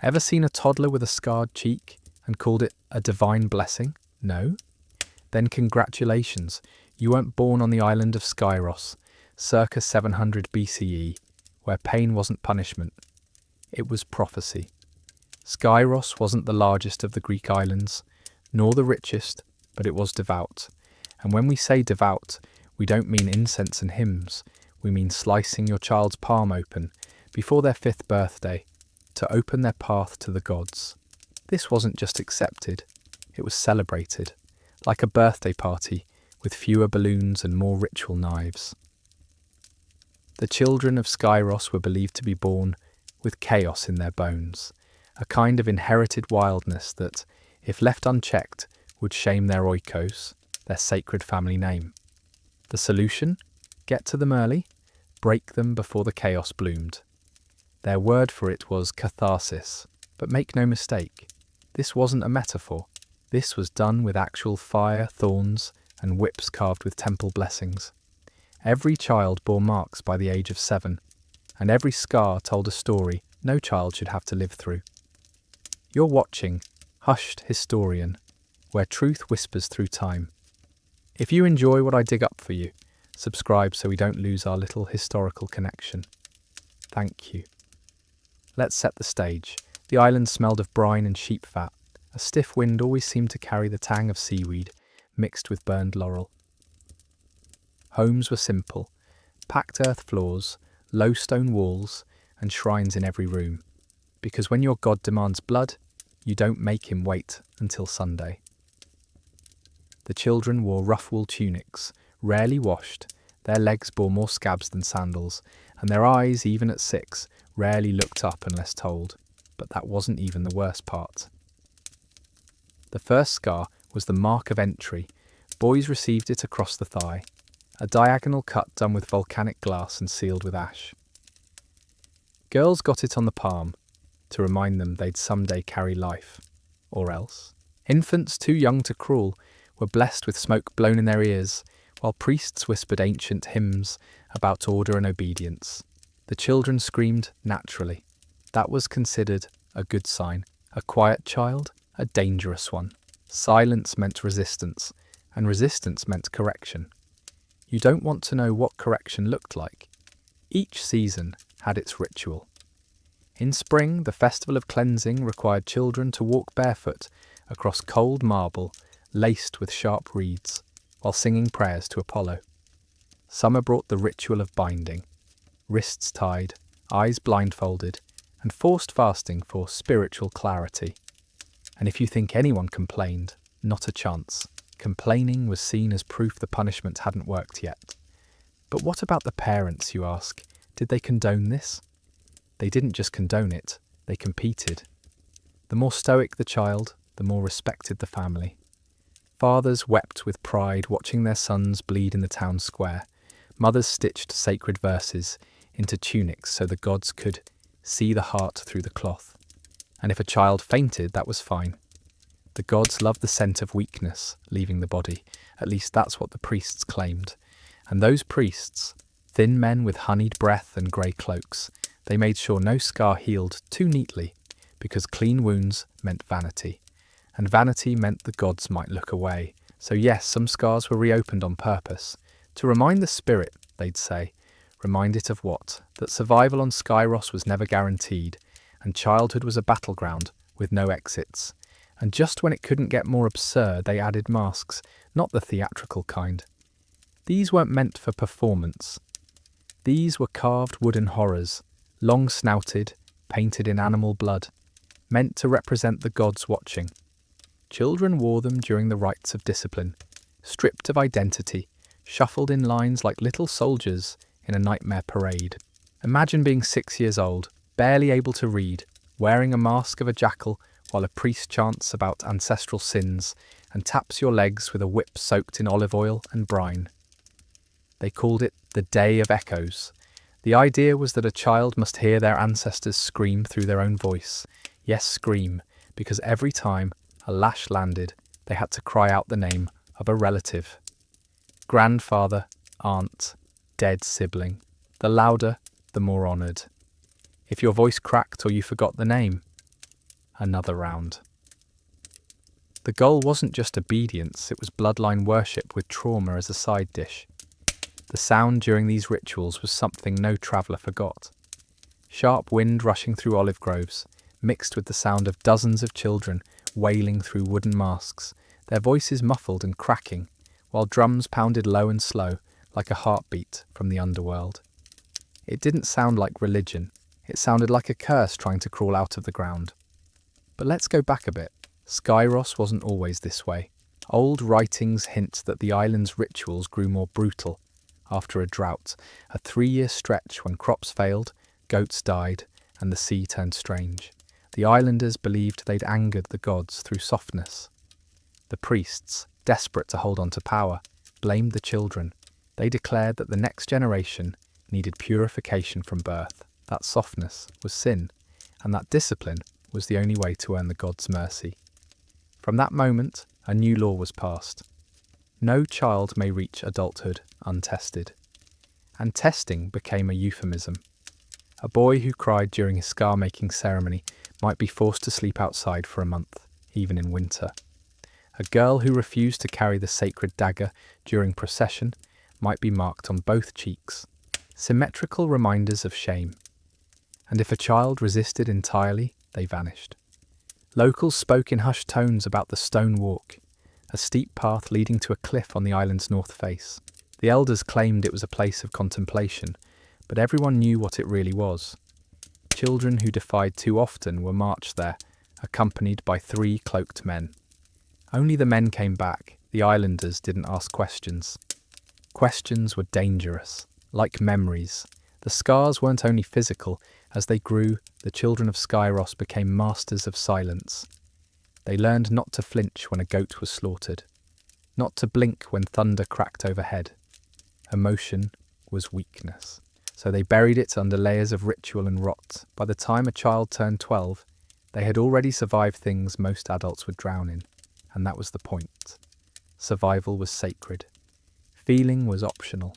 Ever seen a toddler with a scarred cheek and called it a divine blessing? No? Then congratulations, you weren't born on the island of Skyros, circa 700 BCE, where pain wasn't punishment. It was prophecy. Skyros wasn't the largest of the Greek islands, nor the richest, but it was devout. And when we say devout, we don't mean incense and hymns. We mean slicing your child's palm open before their 5th birthday to open their path to the gods. This wasn't just accepted, it was celebrated, like a birthday party with fewer balloons and more ritual knives. The children of Skyros were believed to be born with chaos in their bones, a kind of inherited wildness that, if left unchecked, would shame their oikos, their sacred family name. The solution? Get to them early, break them before the chaos bloomed. Their word for it was catharsis, but make no mistake, this wasn't a metaphor. This was done with actual fire, thorns, and whips carved with temple blessings. Every child bore marks by the age of 7, and every scar told a story no child should have to live through. You're watching Hushed Historian, where truth whispers through time. If you enjoy what I dig up for you, subscribe so we don't lose our little historical connection. Thank you. Let's set the stage. The island smelled of brine and sheep fat. A stiff wind always seemed to carry the tang of seaweed, mixed with burned laurel. Homes were simple, packed earth floors, low stone walls, and shrines in every room. Because when your god demands blood, you don't make him wait until Sunday. The children wore rough wool tunics, rarely washed, their legs bore more scabs than sandals, and their eyes, even at 6, rarely looked up unless told. But that wasn't even the worst part. The first scar was the mark of entry. Boys received it across the thigh, a diagonal cut done with volcanic glass and sealed with ash. Girls got it on the palm, to remind them they'd someday carry life, or else. Infants too young to crawl were blessed with smoke blown in their ears, while priests whispered ancient hymns about order and obedience. The children screamed naturally. That was considered a good sign. A quiet child, a dangerous one. Silence meant resistance, and resistance meant correction. You don't want to know what correction looked like. Each season had its ritual. In spring, the festival of cleansing required children to walk barefoot across cold marble laced with sharp reeds, while singing prayers to Apollo. Summer brought the ritual of binding, wrists tied, eyes blindfolded, and forced fasting for spiritual clarity. And if you think anyone complained, not a chance. Complaining was seen as proof the punishment hadn't worked yet. But what about the parents, you ask? Did they condone this? They didn't just condone it, they competed. The more stoic the child, the more respected the family. Fathers wept with pride watching their sons bleed in the town square. Mothers stitched sacred verses into tunics so the gods could see the heart through the cloth. And if a child fainted, that was fine. The gods loved the scent of weakness leaving the body. At least that's what the priests claimed. And those priests, thin men with honeyed breath and grey cloaks, they made sure no scar healed too neatly, because clean wounds meant vanity. And vanity meant the gods might look away. So yes, some scars were reopened on purpose. To remind the spirit, they'd say. Remind it of what? That survival on Skyros was never guaranteed, and childhood was a battleground with no exits. And just when it couldn't get more absurd, they added masks, not the theatrical kind. These weren't meant for performance. These were carved wooden horrors, long-snouted, painted in animal blood, meant to represent the gods watching. Children wore them during the rites of discipline, stripped of identity, shuffled in lines like little soldiers in a nightmare parade. Imagine being 6 years old, barely able to read, wearing a mask of a jackal while a priest chants about ancestral sins and taps your legs with a whip soaked in olive oil and brine. They called it the Day of Echoes. The idea was that a child must hear their ancestors scream through their own voice. Yes, scream, because every time a lash landed, they had to cry out the name of a relative. Grandfather, aunt, dead sibling. The louder, the more honoured. If your voice cracked or you forgot the name, another round. The goal wasn't just obedience, it was bloodline worship with trauma as a side dish. The sound during these rituals was something no traveller forgot. Sharp wind rushing through olive groves, mixed with the sound of dozens of children wailing through wooden masks, their voices muffled and cracking, while drums pounded low and slow, like a heartbeat from the underworld. It didn't sound like religion, it sounded like a curse trying to crawl out of the ground. But let's go back a bit. Skyros wasn't always this way. Old writings hint that the island's rituals grew more brutal. After a drought, a 3-year stretch when crops failed, goats died, and the sea turned strange. The islanders believed they'd angered the gods through softness. The priests, desperate to hold on to power, blamed the children. They declared that the next generation needed purification from birth. That softness was sin, and that discipline was the only way to earn the gods' mercy. From that moment, a new law was passed. No child may reach adulthood untested. And testing became a euphemism. A boy who cried during his scar-making ceremony might be forced to sleep outside for a month, even in winter. A girl who refused to carry the sacred dagger during procession might be marked on both cheeks, symmetrical reminders of shame. And if a child resisted entirely, they vanished. Locals spoke in hushed tones about the Stone Walk, a steep path leading to a cliff on the island's north face. The elders claimed it was a place of contemplation, but everyone knew what it really was. Children who defied too often were marched there, accompanied by 3 cloaked men. Only the men came back. The islanders didn't ask questions. Questions were dangerous, like memories. The scars weren't only physical. As they grew, the children of Skyros became masters of silence. They learned not to flinch when a goat was slaughtered, not to blink when thunder cracked overhead. Emotion was weakness, so they buried it under layers of ritual and rot. By the time a child turned 12, they had already survived things most adults would drown in, and that was the point. Survival was sacred. Feeling was optional.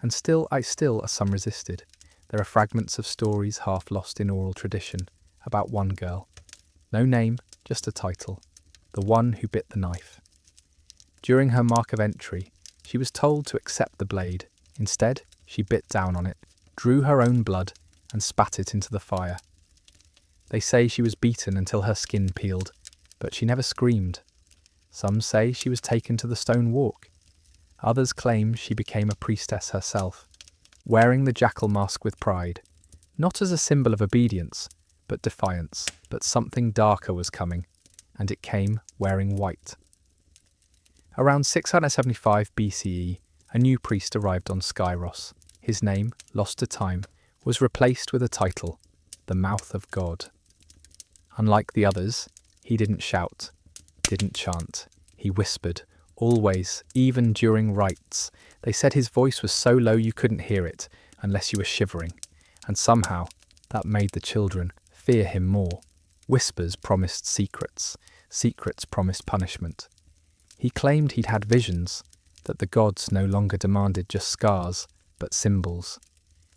And still some resisted. There are fragments of stories half lost in oral tradition about one girl. No name, just a title. The one who bit the knife. During her mark of entry, she was told to accept the blade. Instead, she bit down on it, drew her own blood, and spat it into the fire. They say she was beaten until her skin peeled, but she never screamed. Some say she was taken to the Stone Walk. Others claim she became a priestess herself, wearing the jackal mask with pride, not as a symbol of obedience, but defiance. But something darker was coming, and it came wearing white. Around 675 BCE, a new priest arrived on Skyros. His name, lost to time, was replaced with a title, the Mouth of God. Unlike the others, he didn't shout, didn't chant. He whispered, always, even during rites. They said his voice was so low you couldn't hear it unless you were shivering, and somehow that made the children fear him more. Whispers promised secrets, secrets promised punishment. He claimed he'd had visions, that the gods no longer demanded just scars, but symbols.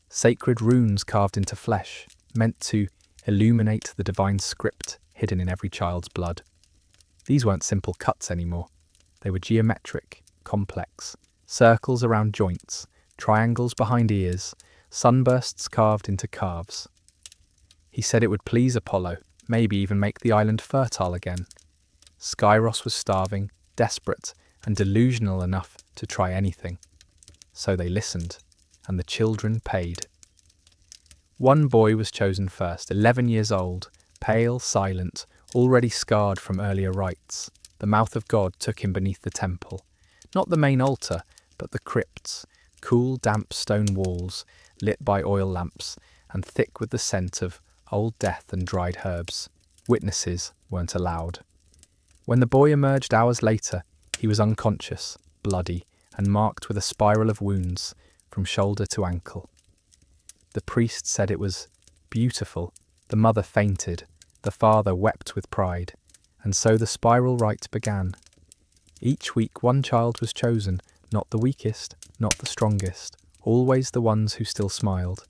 Sacred runes carved into flesh, meant to illuminate the divine script hidden in every child's blood. These weren't simple cuts anymore. They were geometric, complex, circles around joints, triangles behind ears, sunbursts carved into calves. He said it would please Apollo, maybe even make the island fertile again. Skyros was starving, desperate, and delusional enough to try anything. So they listened, and the children paid. One boy was chosen first, 11 years old, pale, silent, already scarred from earlier rites. The Mouth of God took him beneath the temple. Not the main altar, but the crypts, cool, damp stone walls, lit by oil lamps, and thick with the scent of old death and dried herbs. Witnesses weren't allowed. When the boy emerged hours later, he was unconscious, bloody, and marked with a spiral of wounds from shoulder to ankle. The priest said it was beautiful. The mother fainted. The father wept with pride. And so the spiral rite began. Each week one child was chosen, not the weakest, not the strongest, always the ones who still smiled,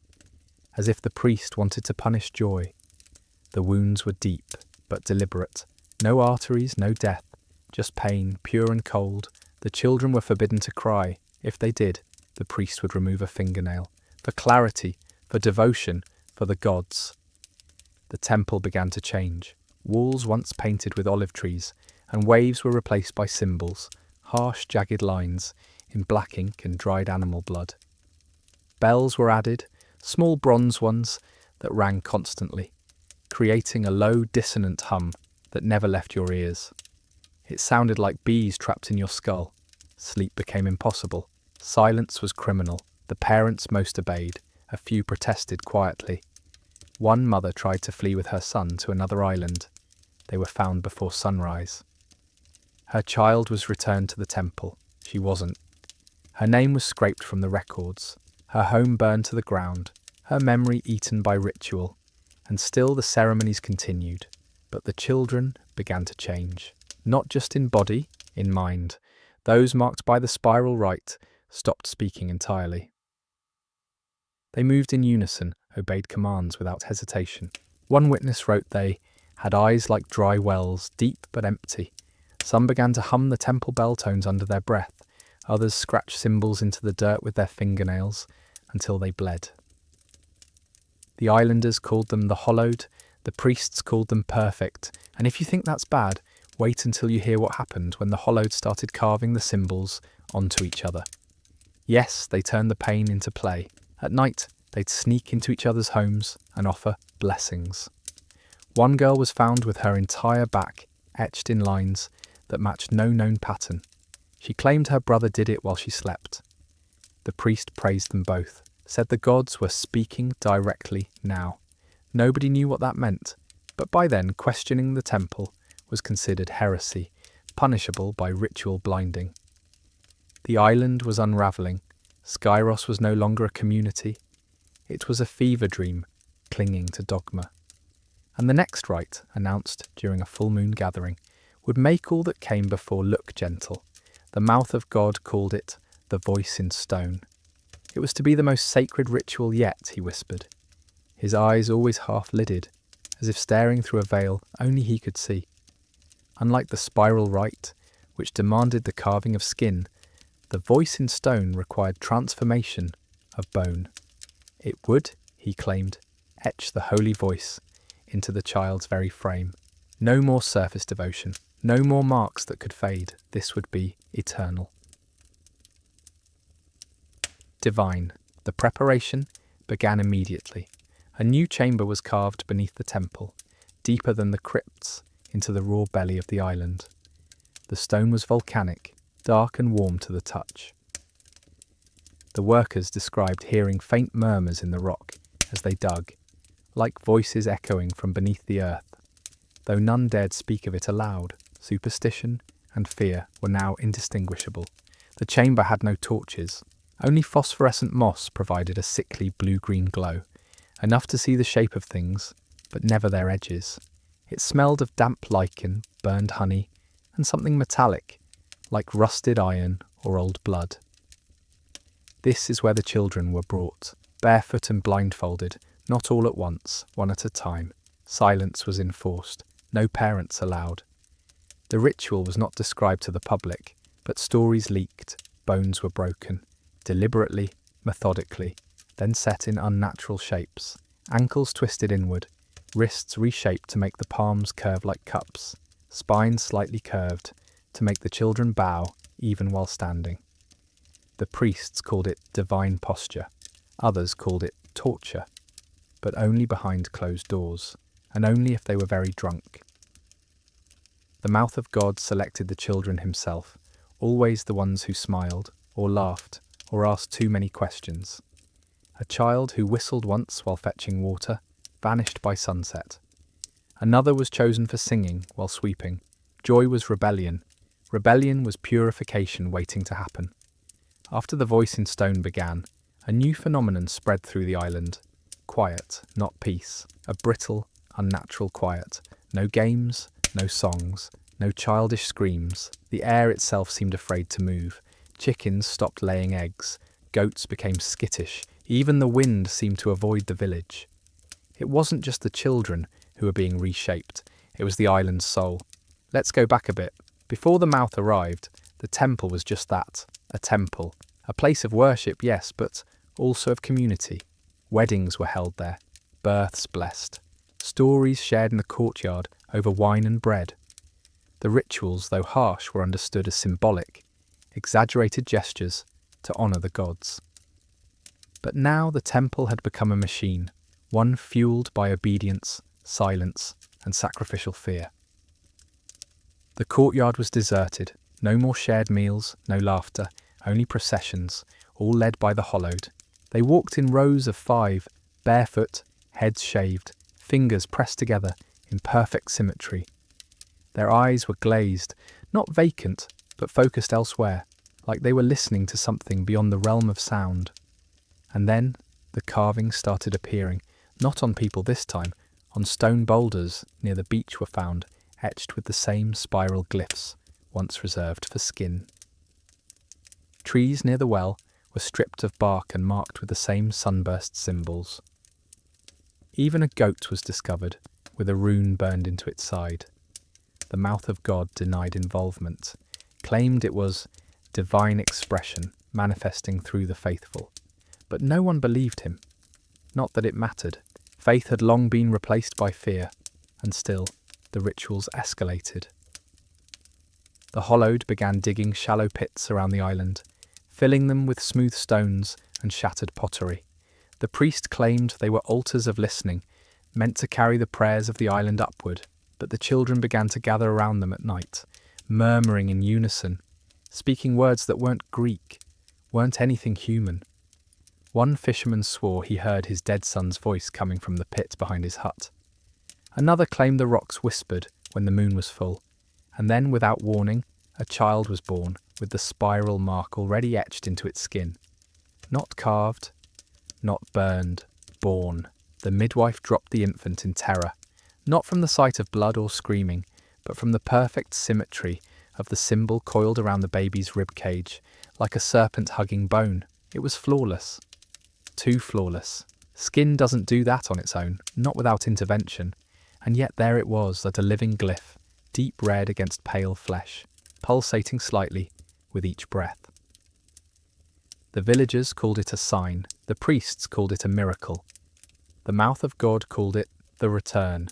as if the priest wanted to punish joy. The wounds were deep, but deliberate. No arteries, no death, just pain, pure and cold. The children were forbidden to cry. If they did, the priest would remove a fingernail. For clarity, for devotion, for the gods. The temple began to change. Walls once painted with olive trees, and waves were replaced by symbols, harsh, jagged lines, in black ink and dried animal blood. Bells were added, small bronze ones that rang constantly, creating a low, dissonant hum that never left your ears. It sounded like bees trapped in your skull. Sleep became impossible. Silence was criminal. The parents most obeyed. A few protested quietly. One mother tried to flee with her son to another island. They were found before sunrise. Her child was returned to the temple. She wasn't. Her name was scraped from the records. Her home burned to the ground. Her memory eaten by ritual. And still the ceremonies continued. But the children began to change. Not just in body, in mind. Those marked by the spiral rite stopped speaking entirely. They moved in unison, obeyed commands without hesitation. One witness wrote they had eyes like dry wells, deep but empty. Some began to hum the temple bell tones under their breath. Others scratched symbols into the dirt with their fingernails until they bled. The islanders called them the Hollowed, the priests called them perfect, and if you think that's bad, wait until you hear what happened when the Hollowed started carving the symbols onto each other. Yes, they turned the pain into play. At night, they'd sneak into each other's homes and offer blessings. One girl was found with her entire back etched in lines that matched no known pattern. She claimed her brother did it while she slept. The priest praised them both, said the gods were speaking directly now. Nobody knew what that meant, but by then questioning the temple was considered heresy, punishable by ritual blinding. The island was unravelling. Skyros was no longer a community. It was a fever dream, clinging to dogma. And the next rite, announced during a full moon gathering, would make all that came before look gentle. The mouth of God called it the voice in stone. It was to be the most sacred ritual yet, he whispered, his eyes always half-lidded, as if staring through a veil only he could see. Unlike the spiral rite, which demanded the carving of skin, the voice in stone required transformation of bone. It would, he claimed, etch the holy voice into the child's very frame. No more surface devotion, no more marks that could fade. This would be eternal. Divine. The preparation began immediately. A new chamber was carved beneath the temple, deeper than the crypts, into the raw belly of the island. The stone was volcanic, dark and warm to the touch. The workers described hearing faint murmurs in the rock as they dug, like voices echoing from beneath the earth. Though none dared speak of it aloud, superstition and fear were now indistinguishable. The chamber had no torches. Only phosphorescent moss provided a sickly blue-green glow, enough to see the shape of things, but never their edges. It smelled of damp lichen, burned honey, and something metallic, like rusted iron or old blood. This is where the children were brought, barefoot and blindfolded, not all at once, one at a time. Silence was enforced, no parents allowed. The ritual was not described to the public, but stories leaked, bones were broken, deliberately, methodically, then set in unnatural shapes, ankles twisted inward, wrists reshaped to make the palms curve like cups, spines slightly curved to make the children bow even while standing. The priests called it divine posture, others called it torture, but only behind closed doors, and only if they were very drunk. The mouth of God selected the children himself, always the ones who smiled, or laughed, or asked too many questions. A child who whistled once while fetching water vanished by sunset. Another was chosen for singing while sweeping. Joy was rebellion. Rebellion was purification waiting to happen. After the voice in stone began, a new phenomenon spread through the island. Quiet, not peace. A brittle, unnatural quiet. No games, no songs, no childish screams. The air itself seemed afraid to move. Chickens stopped laying eggs. Goats became skittish. Even the wind seemed to avoid the village. It wasn't just the children who were being reshaped. It was the island's soul. Let's go back a bit. Before the mouth arrived, the temple was just that, a temple. A place of worship, yes, but also of community. Weddings were held there, births blessed, stories shared in the courtyard over wine and bread. The rituals, though harsh, were understood as symbolic, exaggerated gestures to honour the gods. But now the temple had become a machine, one fueled by obedience, silence, and sacrificial fear. The courtyard was deserted, no more shared meals, no laughter, only processions, all led by the Hollowed. They walked in rows of 5, barefoot, heads shaved, fingers pressed together in perfect symmetry. Their eyes were glazed, not vacant, but focused elsewhere, like they were listening to something beyond the realm of sound. And then the carvings started appearing, not on people this time, on stone boulders near the beach were found, etched with the same spiral glyphs, once reserved for skin. Trees near the well were stripped of bark and marked with the same sunburst symbols. Even a goat was discovered, with a rune burned into its side. The mouth of God denied involvement, claimed it was divine expression manifesting through the faithful. But no one believed him. Not that it mattered. Faith had long been replaced by fear, and still the rituals escalated. The Hollowed began digging shallow pits around the island, filling them with smooth stones and shattered pottery. The priest claimed they were altars of listening, meant to carry the prayers of the island upward, but the children began to gather around them at night, murmuring in unison, speaking words that weren't Greek, weren't anything human. One fisherman swore he heard his dead son's voice coming from the pit behind his hut. Another claimed the rocks whispered when the moon was full, and then, without warning, a child was born with the spiral mark already etched into its skin. Not carved, not burned, born. The midwife dropped the infant in terror, not from the sight of blood or screaming, but from the perfect symmetry of the symbol coiled around the baby's rib cage, like a serpent hugging bone. It was flawless. Too flawless. Skin doesn't do that on its own, not without intervention, and yet there it was at a living glyph, deep red against pale flesh, pulsating slightly with each breath. The villagers called it a sign, the priests called it a miracle. The mouth of God called it the return.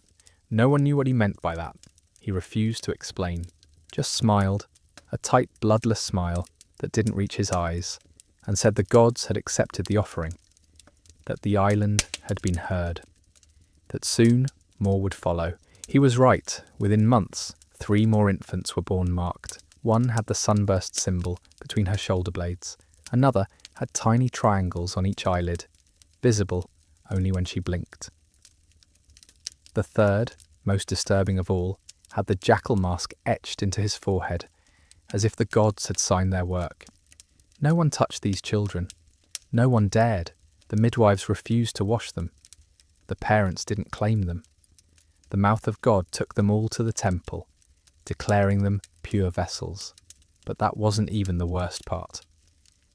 No one knew what he meant by that. He refused to explain, just smiled, a tight, bloodless smile that didn't reach his eyes, and said the gods had accepted the offering, that the island had been heard, that soon more would follow. He was right. Within months, 3 more infants were born marked. One had the sunburst symbol between her shoulder blades. Another had tiny triangles on each eyelid, visible only when she blinked. The third, most disturbing of all, had the jackal mask etched into his forehead, as if the gods had signed their work. No one touched these children. No one dared. The midwives refused to wash them. The parents didn't claim them. The mouth of God took them all to the temple, declaring them pure vessels. But that wasn't even the worst part.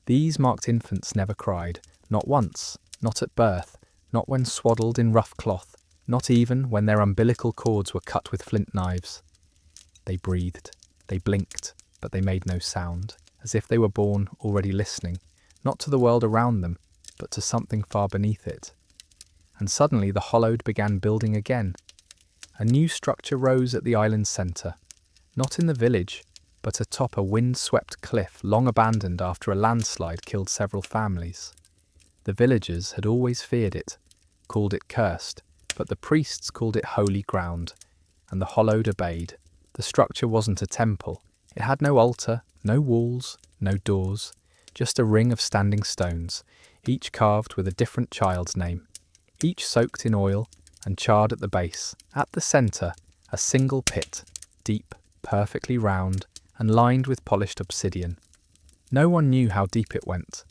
These marked infants never cried, not once, not at birth, not when swaddled in rough cloth, not even when their umbilical cords were cut with flint knives. They breathed, they blinked, but they made no sound, as if they were born already listening, not to the world around them, but to something far beneath it. And suddenly the Hollowed began building again. A new structure rose at the island's centre, not in the village, but atop a wind-swept cliff long abandoned after a landslide killed several families. The villagers had always feared it, called it cursed, but the priests called it holy ground, and the Hollowed obeyed. The structure wasn't a temple. It had no altar, no walls, no doors, just a ring of standing stones, each carved with a different child's name, each soaked in oil and charred at the base. At the centre, a single pit, deep, perfectly round, and lined with polished obsidian. No one knew how deep it went.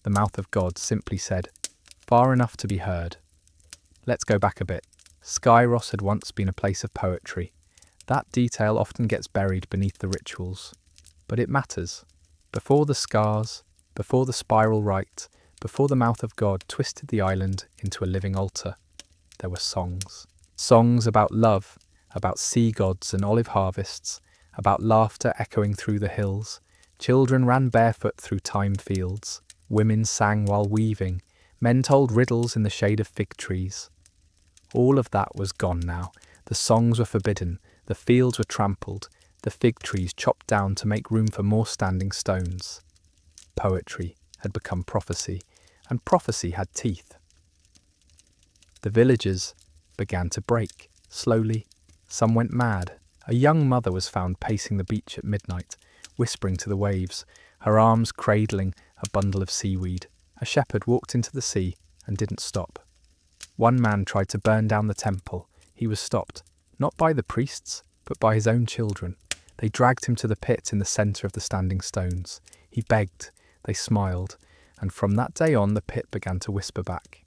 The mouth of God simply said, "Far enough to be heard." Let's go back a bit. Skyros had once been a place of poetry. That detail often gets buried beneath the rituals. But it matters. Before the scars, before the spiral rite, before the mouth of God twisted the island into a living altar, there were songs. Songs about love, about sea gods and olive harvests, about laughter echoing through the hills. Children ran barefoot through thyme fields. Women sang while weaving. Men told riddles in the shade of fig trees. All of that was gone now. The songs were forbidden. The fields were trampled. The fig trees chopped down to make room for more standing stones. Poetry had become prophecy, and prophecy had teeth. The villagers began to break, slowly. Some went mad. A young mother was found pacing the beach at midnight, whispering to the waves, her arms cradling a bundle of seaweed. A shepherd walked into the sea and didn't stop. One man tried to burn down the temple. He was stopped, not by the priests, but by his own children. They dragged him to the pit in the centre of the standing stones. He begged, they smiled, and from that day on the pit began to whisper back.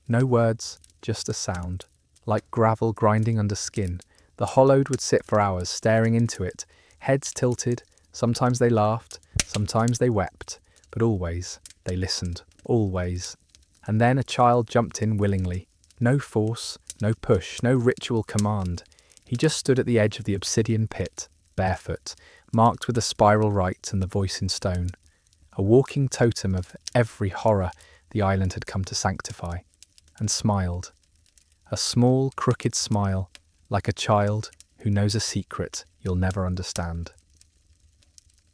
No words, just a sound, like gravel grinding under skin. The hollowed would sit for hours staring into it, heads tilted. Sometimes they laughed, sometimes they wept, but always they listened, always. And then a child jumped in willingly. No force, no push, no ritual command. He just stood at the edge of the obsidian pit, barefoot, marked with a spiral rite and the voice in stone. A walking totem of every horror the island had come to sanctify, and smiled. A small, crooked smile, like a child who knows a secret you'll never understand.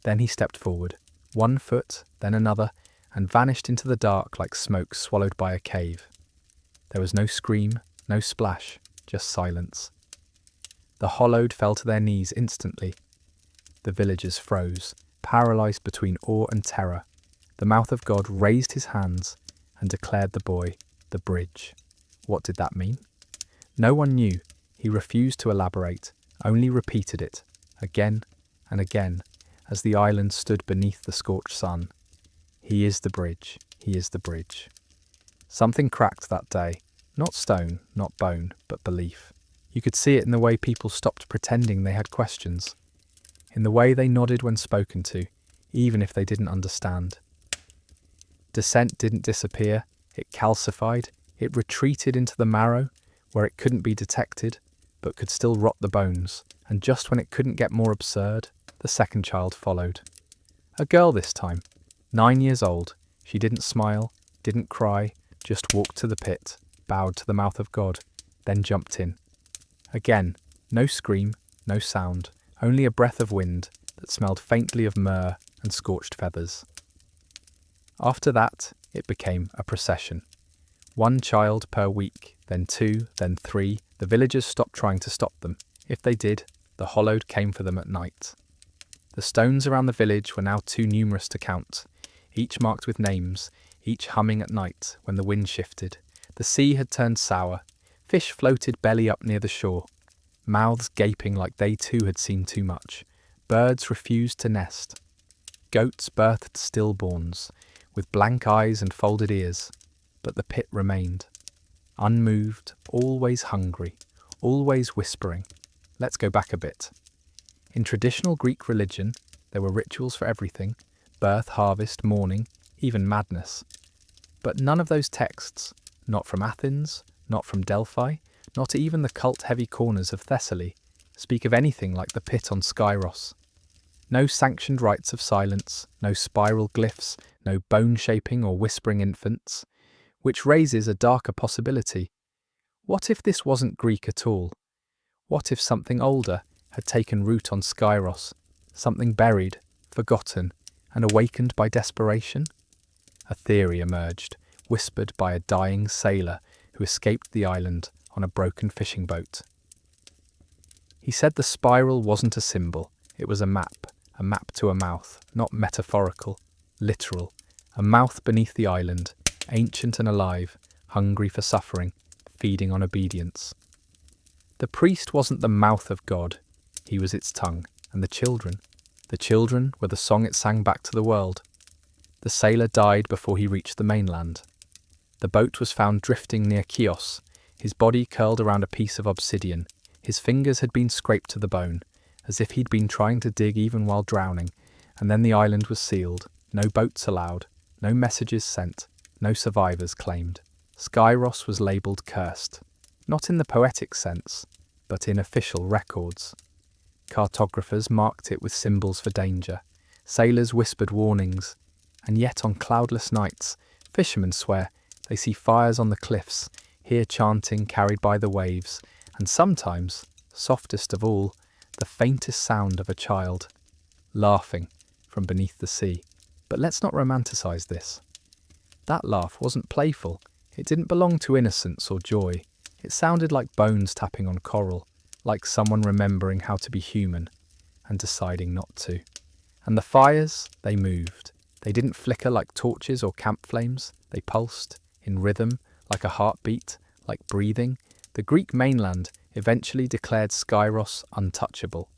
Then he stepped forward, 1 foot, then another, and vanished into the dark like smoke swallowed by a cave. There was no scream, no splash, just silence. The hollowed fell to their knees instantly. The villagers froze, paralysed between awe and terror. The mouth of God raised his hands and declared the boy the bridge. What did that mean? No one knew. He refused to elaborate, only repeated it, again and again, as the island stood beneath the scorched sun. He is the bridge, he is the bridge. Something cracked that day, not stone, not bone, but belief. You could see it in the way people stopped pretending they had questions, in the way they nodded when spoken to, even if they didn't understand. Dissent didn't disappear, it calcified, it retreated into the marrow, where it couldn't be detected, but could still rot the bones, and just when it couldn't get more absurd, the second child followed. A girl this time, 9 years old. She didn't smile, didn't cry, just walked to the pit, bowed to the mouth of God, then jumped in. Again, no scream, no sound, only a breath of wind that smelled faintly of myrrh and scorched feathers. After that, it became a procession. 1 child per week, then 2, then 3. The villagers stopped trying to stop them. If they did, the hollowed came for them at night. The stones around the village were now too numerous to count, each marked with names, each humming at night when the wind shifted. The sea had turned sour. Fish floated belly up near the shore, mouths gaping like they too had seen too much. Birds refused to nest. Goats birthed stillborns, with blank eyes and folded ears, but the pit remained. Unmoved, always hungry, always whispering. Let's go back a bit. In traditional Greek religion, there were rituals for everything: birth, harvest, mourning, even madness. But none of those texts, not from Athens, not from Delphi, not even the cult-heavy corners of Thessaly, speak of anything like the pit on Skyros. No sanctioned rites of silence, no spiral glyphs, no bone-shaping or whispering infants, which raises a darker possibility. What if this wasn't Greek at all? What if something older had taken root on Skyros, something buried, forgotten, and awakened by desperation? A theory emerged, whispered by a dying sailor who escaped the island on a broken fishing boat. He said the spiral wasn't a symbol, it was a map to a mouth, not metaphorical, literal, a mouth beneath the island, ancient and alive, hungry for suffering, feeding on obedience. The priest wasn't the mouth of God, he was its tongue, and the children were the song it sang back to the world. The sailor died before he reached the mainland. The boat was found drifting near Chios, his body curled around a piece of obsidian. His fingers had been scraped to the bone, as if he'd been trying to dig even while drowning, and then the island was sealed, no boats allowed, no messages sent, no survivors claimed. Skyros was labelled cursed, not in the poetic sense, but in official records. Cartographers marked it with symbols for danger. Sailors whispered warnings. And yet on cloudless nights, fishermen swear they see fires on the cliffs, hear chanting carried by the waves, and sometimes, softest of all, the faintest sound of a child, laughing from beneath the sea. But let's not romanticize this. That laugh wasn't playful. It didn't belong to innocence or joy. It sounded like bones tapping on coral, like someone remembering how to be human and deciding not to. And the fires, they moved. They didn't flicker like torches or camp flames. They pulsed, in rhythm, like a heartbeat, like breathing. The Greek mainland eventually declared Skyros untouchable.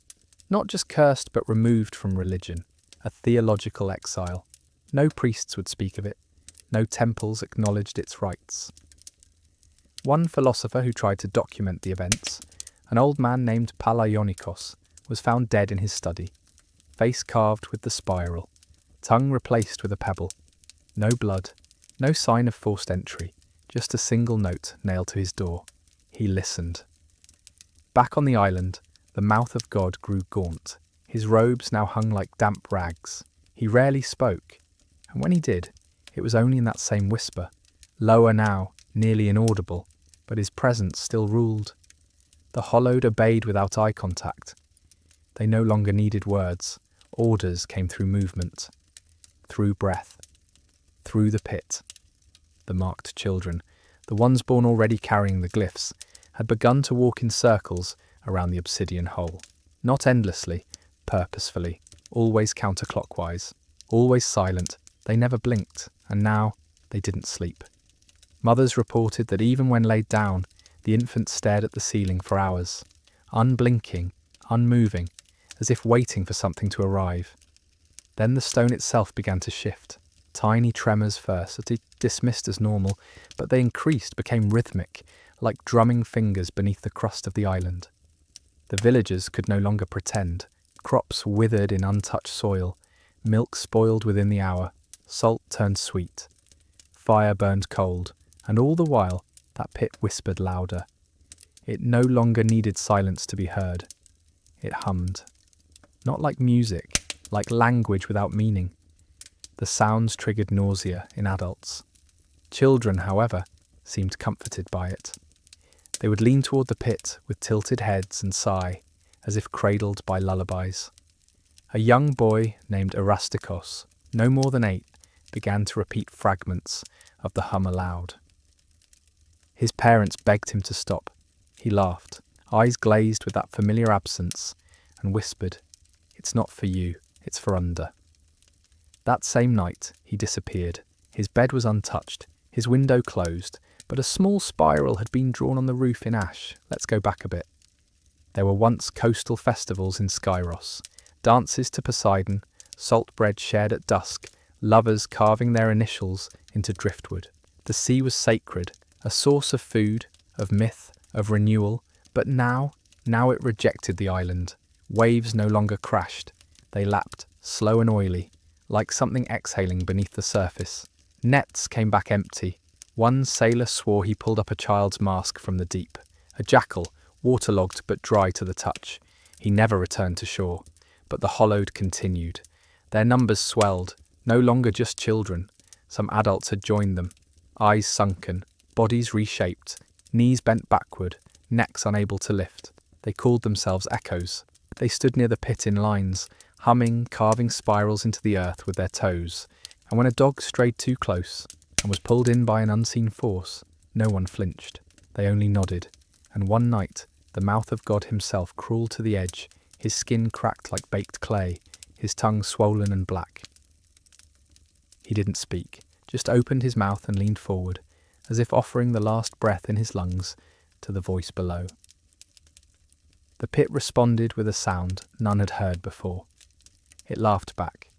Not just cursed, but removed from religion. A theological exile. No priests would speak of it. No temples acknowledged its rites. One philosopher who tried to document the events, an old man named Palaiologos, was found dead in his study, face carved with the spiral, tongue replaced with a pebble. No blood, no sign of forced entry, just a single note nailed to his door. He listened. Back on the island, the mouth of God grew gaunt. His robes now hung like damp rags. He rarely spoke, and when he did, it was only in that same whisper, lower now, nearly inaudible, but his presence still ruled. The hollowed obeyed without eye contact. They no longer needed words. Orders came through movement, through breath, through the pit. The marked children, the ones born already carrying the glyphs, had begun to walk in circles around the obsidian hole. Not endlessly, purposefully, always counterclockwise, always silent. They never blinked, and now they didn't sleep. Mothers reported that even when laid down, the infant stared at the ceiling for hours, unblinking, unmoving, as if waiting for something to arrive. Then the stone itself began to shift. Tiny tremors first, dismissed as normal, but they increased, became rhythmic, like drumming fingers beneath the crust of the island. The villagers could no longer pretend. Crops withered in untouched soil, milk spoiled within the hour, salt turned sweet, fire burned cold, and all the while that pit whispered louder. It no longer needed silence to be heard. It hummed. Not like music, like language without meaning. The sounds triggered nausea in adults. Children, however, seemed comforted by it. They would lean toward the pit with tilted heads and sigh, as if cradled by lullabies. A young boy named Erastikos, no more than 8, began to repeat fragments of the hum aloud. His parents begged him to stop. He laughed, eyes glazed with that familiar absence, and whispered, "It's not for you, it's for under." That same night, he disappeared. His bed was untouched, his window closed, but a small spiral had been drawn on the roof in ash. Let's go back a bit. There were once coastal festivals in Skyros, dances to Poseidon, salt bread shared at dusk, lovers carving their initials into driftwood. The sea was sacred, a source of food, of myth, of renewal, but now it rejected the island. Waves no longer crashed. They lapped, slow and oily, like something exhaling beneath the surface. Nets came back empty. One sailor swore he pulled up a child's mask from the deep. A jackal, waterlogged but dry to the touch. He never returned to shore, but the hollowed continued. Their numbers swelled, no longer just children. Some adults had joined them, eyes sunken, bodies reshaped, knees bent backward, necks unable to lift. They called themselves echoes. They stood near the pit in lines, humming, carving spirals into the earth with their toes. And when a dog strayed too close and was pulled in by an unseen force, no one flinched. They only nodded. And one night, the mouth of God himself crawled to the edge, his skin cracked like baked clay, his tongue swollen and black. He didn't speak, just opened his mouth and leaned forward, as if offering the last breath in his lungs to the voice below. The pit responded with a sound none had heard before. It laughed back.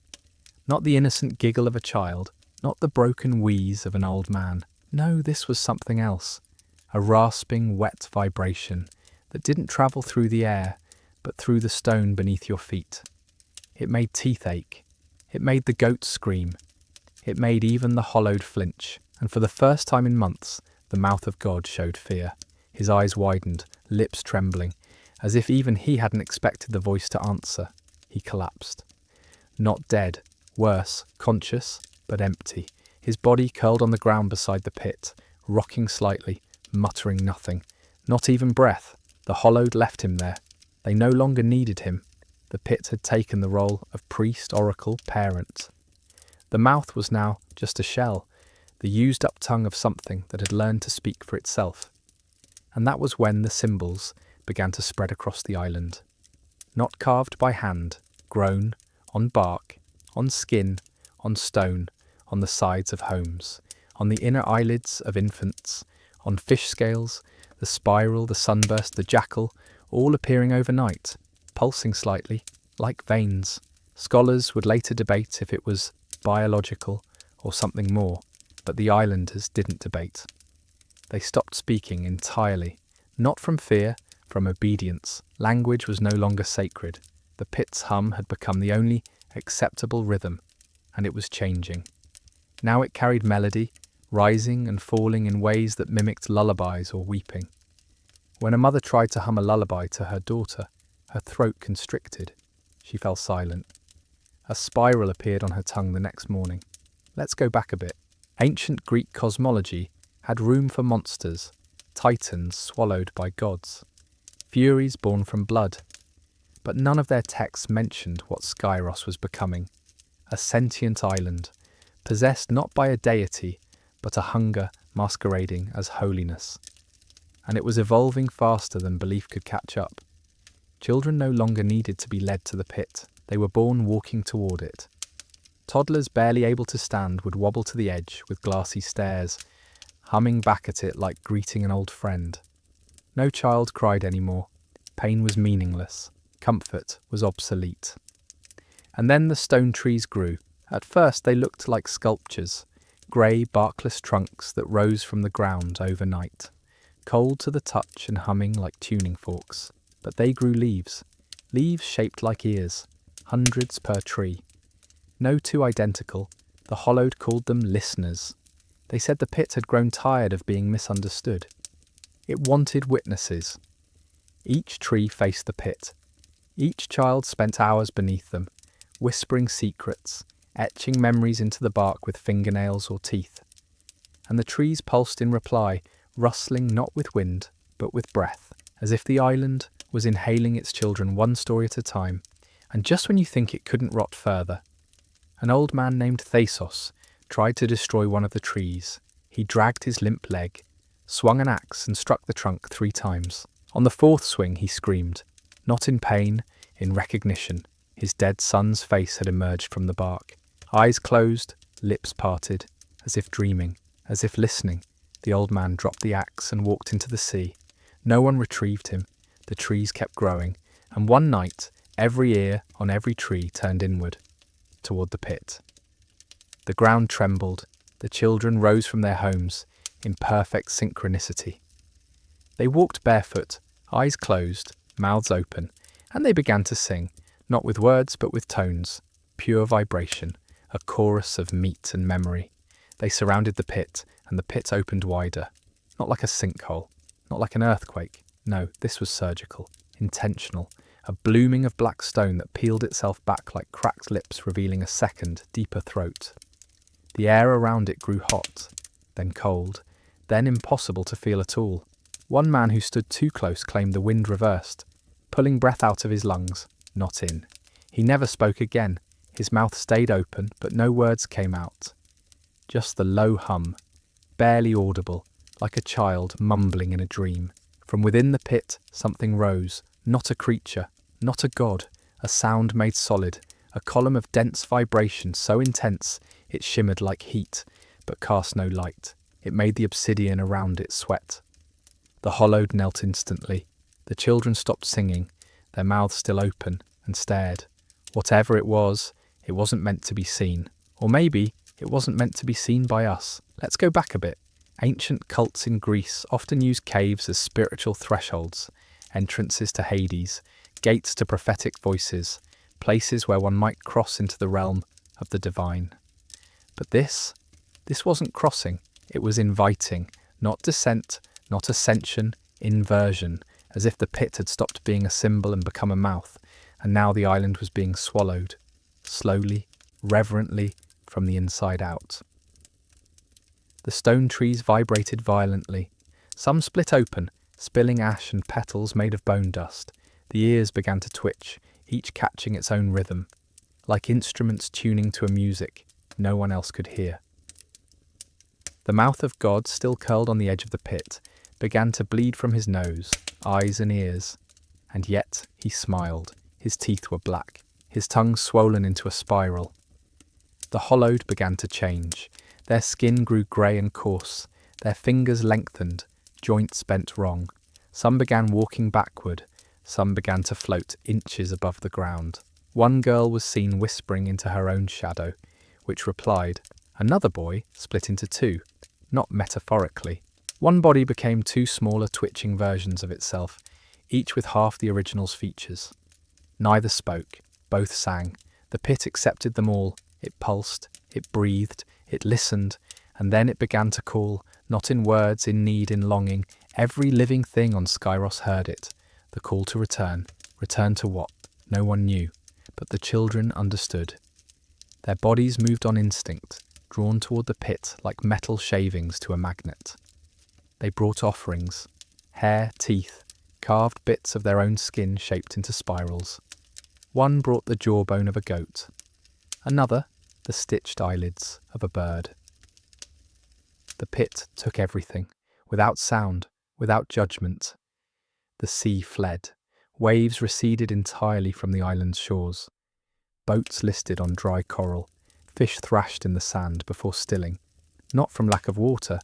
Not the innocent giggle of a child, not the broken wheeze of an old man. No, this was something else. A rasping, wet vibration that didn't travel through the air, but through the stone beneath your feet. It made teeth ache. It made the goats scream. It made even the hollowed flinch. And for the first time in months, the mouth of God showed fear. His eyes widened, lips trembling. As if even he hadn't expected the voice to answer, he collapsed. Not dead, worse, conscious, but empty. His body curled on the ground beside the pit, rocking slightly, muttering nothing. Not even breath. The Hollowed left him there. They no longer needed him. The pit had taken the role of priest, oracle, parent. The mouth was now just a shell, the used-up tongue of something that had learned to speak for itself. And that was when the symbols began to spread across the island. Not carved by hand, grown, on bark, on skin, on stone, on the sides of homes, on the inner eyelids of infants, on fish scales, the spiral, the sunburst, the jackal, all appearing overnight, pulsing slightly, like veins. Scholars would later debate if it was biological or something more, but the islanders didn't debate. They stopped speaking entirely, not from fear, from obedience. Language was no longer sacred. The pit's hum had become the only acceptable rhythm, and it was changing. Now it carried melody, rising and falling in ways that mimicked lullabies or weeping. When a mother tried to hum a lullaby to her daughter, her throat constricted. She fell silent. A spiral appeared on her tongue the next morning. Let's go back a bit. Ancient Greek cosmology had room for monsters, titans swallowed by gods, furies born from blood. But none of their texts mentioned what Skyros was becoming, a sentient island, possessed not by a deity, but a hunger masquerading as holiness. And it was evolving faster than belief could catch up. Children no longer needed to be led to the pit. They were born walking toward it. Toddlers barely able to stand would wobble to the edge with glassy stares, humming back at it like greeting an old friend. No child cried anymore. Pain was meaningless. Comfort was obsolete. And then the stone trees grew. At first they looked like sculptures, grey, barkless trunks that rose from the ground overnight, cold to the touch and humming like tuning forks. But they grew leaves shaped like ears, hundreds per tree. No two identical, the Hollowed called them listeners. They said the pit had grown tired of being misunderstood. It wanted witnesses. Each tree faced the pit. Each child spent hours beneath them, whispering secrets, etching memories into the bark with fingernails or teeth. And the trees pulsed in reply, rustling not with wind, but with breath, as if the island was inhaling its children one story at a time. And just when you think it couldn't rot further, an old man named Thasos tried to destroy one of the trees. He dragged his limp leg, swung an axe and struck the trunk 3 times. On the 4th swing he screamed, not in pain, in recognition. His dead son's face had emerged from the bark. Eyes closed, lips parted, as if dreaming, as if listening. The old man dropped the axe and walked into the sea. No one retrieved him. The trees kept growing, and one night, every ear on every tree turned inward, toward the pit. The ground trembled. The children rose from their homes in perfect synchronicity. They walked barefoot, eyes closed, mouths open, and they began to sing, not with words but with tones, pure vibration, a chorus of meat and memory. They surrounded the pit, and the pit opened wider, not like a sinkhole, not like an earthquake. No, this was surgical, intentional, a blooming of black stone that peeled itself back like cracked lips revealing a second, deeper throat. The air around it grew hot, then cold, then impossible to feel at all. One man who stood too close claimed the wind reversed, pulling breath out of his lungs, not in. He never spoke again. His mouth stayed open, but no words came out. Just the low hum, barely audible, like a child mumbling in a dream. From within the pit, something rose, not a creature, not a god, a sound made solid, a column of dense vibration so intense it shimmered like heat, but cast no light. It made the obsidian around it sweat. The Hollowed knelt instantly. The children stopped singing, their mouths still open, and stared. Whatever it wasn't meant to be seen. Or maybe it wasn't meant to be seen by us. Let's go back a bit. Ancient cults in Greece often used caves as spiritual thresholds, entrances to Hades, gates to prophetic voices, places where one might cross into the realm of the divine. But this wasn't crossing, it was inviting, not descent, not ascension, inversion, as if the pit had stopped being a symbol and become a mouth, and now the island was being swallowed, slowly, reverently, from the inside out. The stone trees vibrated violently. Some split open, spilling ash and petals made of bone dust. The ears began to twitch, each catching its own rhythm, like instruments tuning to a music no one else could hear. The mouth of God, still curled on the edge of the pit, began to bleed from his nose, eyes and ears, and yet he smiled. His teeth were black, his tongue swollen into a spiral. The hollowed began to change. Their skin grew grey and coarse, their fingers lengthened, joints bent wrong. Some began walking backward, some began to float inches above the ground. One girl was seen whispering into her own shadow, which replied. Another boy split into two, not metaphorically. One body became two smaller twitching versions of itself, each with half the original's features. Neither spoke, both sang. The pit accepted them all. It pulsed, it breathed, it listened, and then it began to call, not in words, in need, in longing. Every living thing on Skyros heard it. The call to return. Return to what? No one knew, but the children understood. Their bodies moved on instinct, drawn toward the pit like metal shavings to a magnet. They brought offerings, hair, teeth, carved bits of their own skin shaped into spirals. One brought the jawbone of a goat, another the stitched eyelids of a bird. The pit took everything, without sound, without judgment. The sea fled. Waves receded entirely from the island's shores. Boats listed on dry coral. Fish thrashed in the sand before stilling, not from lack of water,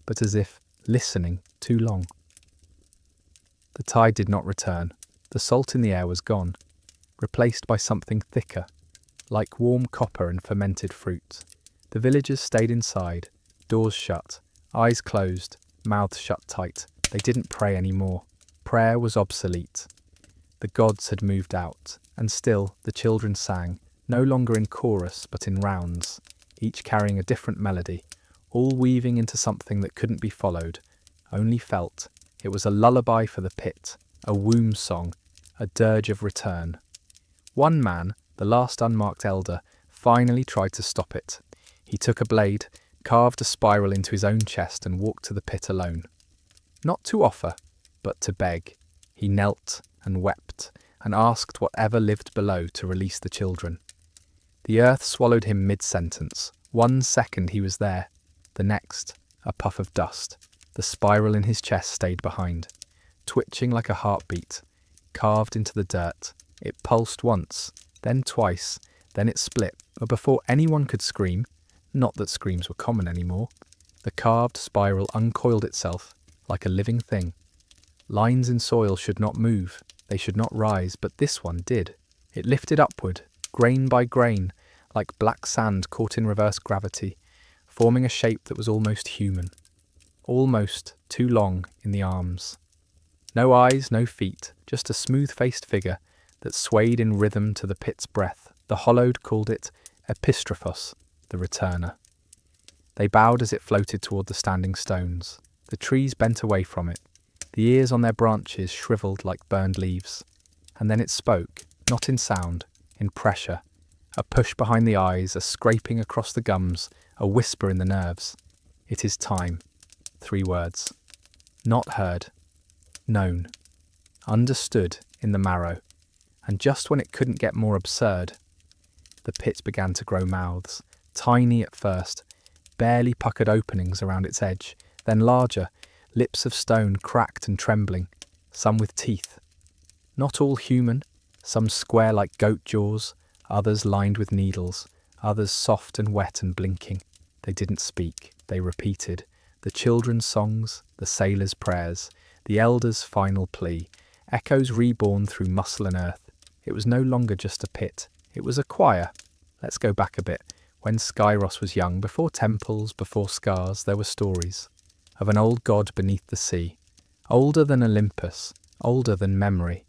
but as if listening too long. The tide did not return. The salt in the air was gone, replaced by something thicker, like warm copper and fermented fruit. The villagers stayed inside, doors shut, eyes closed, mouths shut tight. They didn't pray anymore. Prayer was obsolete. The gods had moved out, and still the children sang, no longer in chorus but in rounds, each carrying a different melody, all weaving into something that couldn't be followed, only felt. It was a lullaby for the pit, a womb song, a dirge of return. One man, the last unmarked elder, finally tried to stop it. He took a blade, carved a spiral into his own chest and walked to the pit alone. Not to offer, but to beg. He knelt and wept and asked whatever lived below to release the children. The earth swallowed him mid-sentence. 1 second he was there, the next, a puff of dust. The spiral in his chest stayed behind, twitching like a heartbeat, carved into the dirt. It pulsed once, then twice, then it split, but before anyone could scream, not that screams were common anymore, the carved spiral uncoiled itself like a living thing. Lines in soil should not move, they should not rise, but this one did. It lifted upward, grain by grain, like black sand caught in reverse gravity, forming a shape that was almost human, almost too long in the arms. No eyes, no feet, just a smooth-faced figure that swayed in rhythm to the pit's breath. The hollowed called it Epistrophos, the returner. They bowed as it floated toward the standing stones. The trees bent away from it, the ears on their branches shriveled like burned leaves. And then it spoke, not in sound, in pressure. A push behind the eyes, a scraping across the gums, a whisper in the nerves. It is time. 3 words. Not heard. Known. Understood in the marrow. And just when it couldn't get more absurd, the pit began to grow mouths, tiny at first, barely puckered openings around its edge, then larger, lips of stone cracked and trembling, some with teeth. Not all human, some square like goat jaws, others lined with needles, others soft and wet and blinking. They didn't speak, they repeated. The children's songs, the sailors' prayers, the elders' final plea, echoes reborn through muscle and earth. It was no longer just a pit, it was a choir. Let's go back a bit. When Skyros was young, before temples, before scars, there were stories of an old god beneath the sea, older than Olympus, older than memory,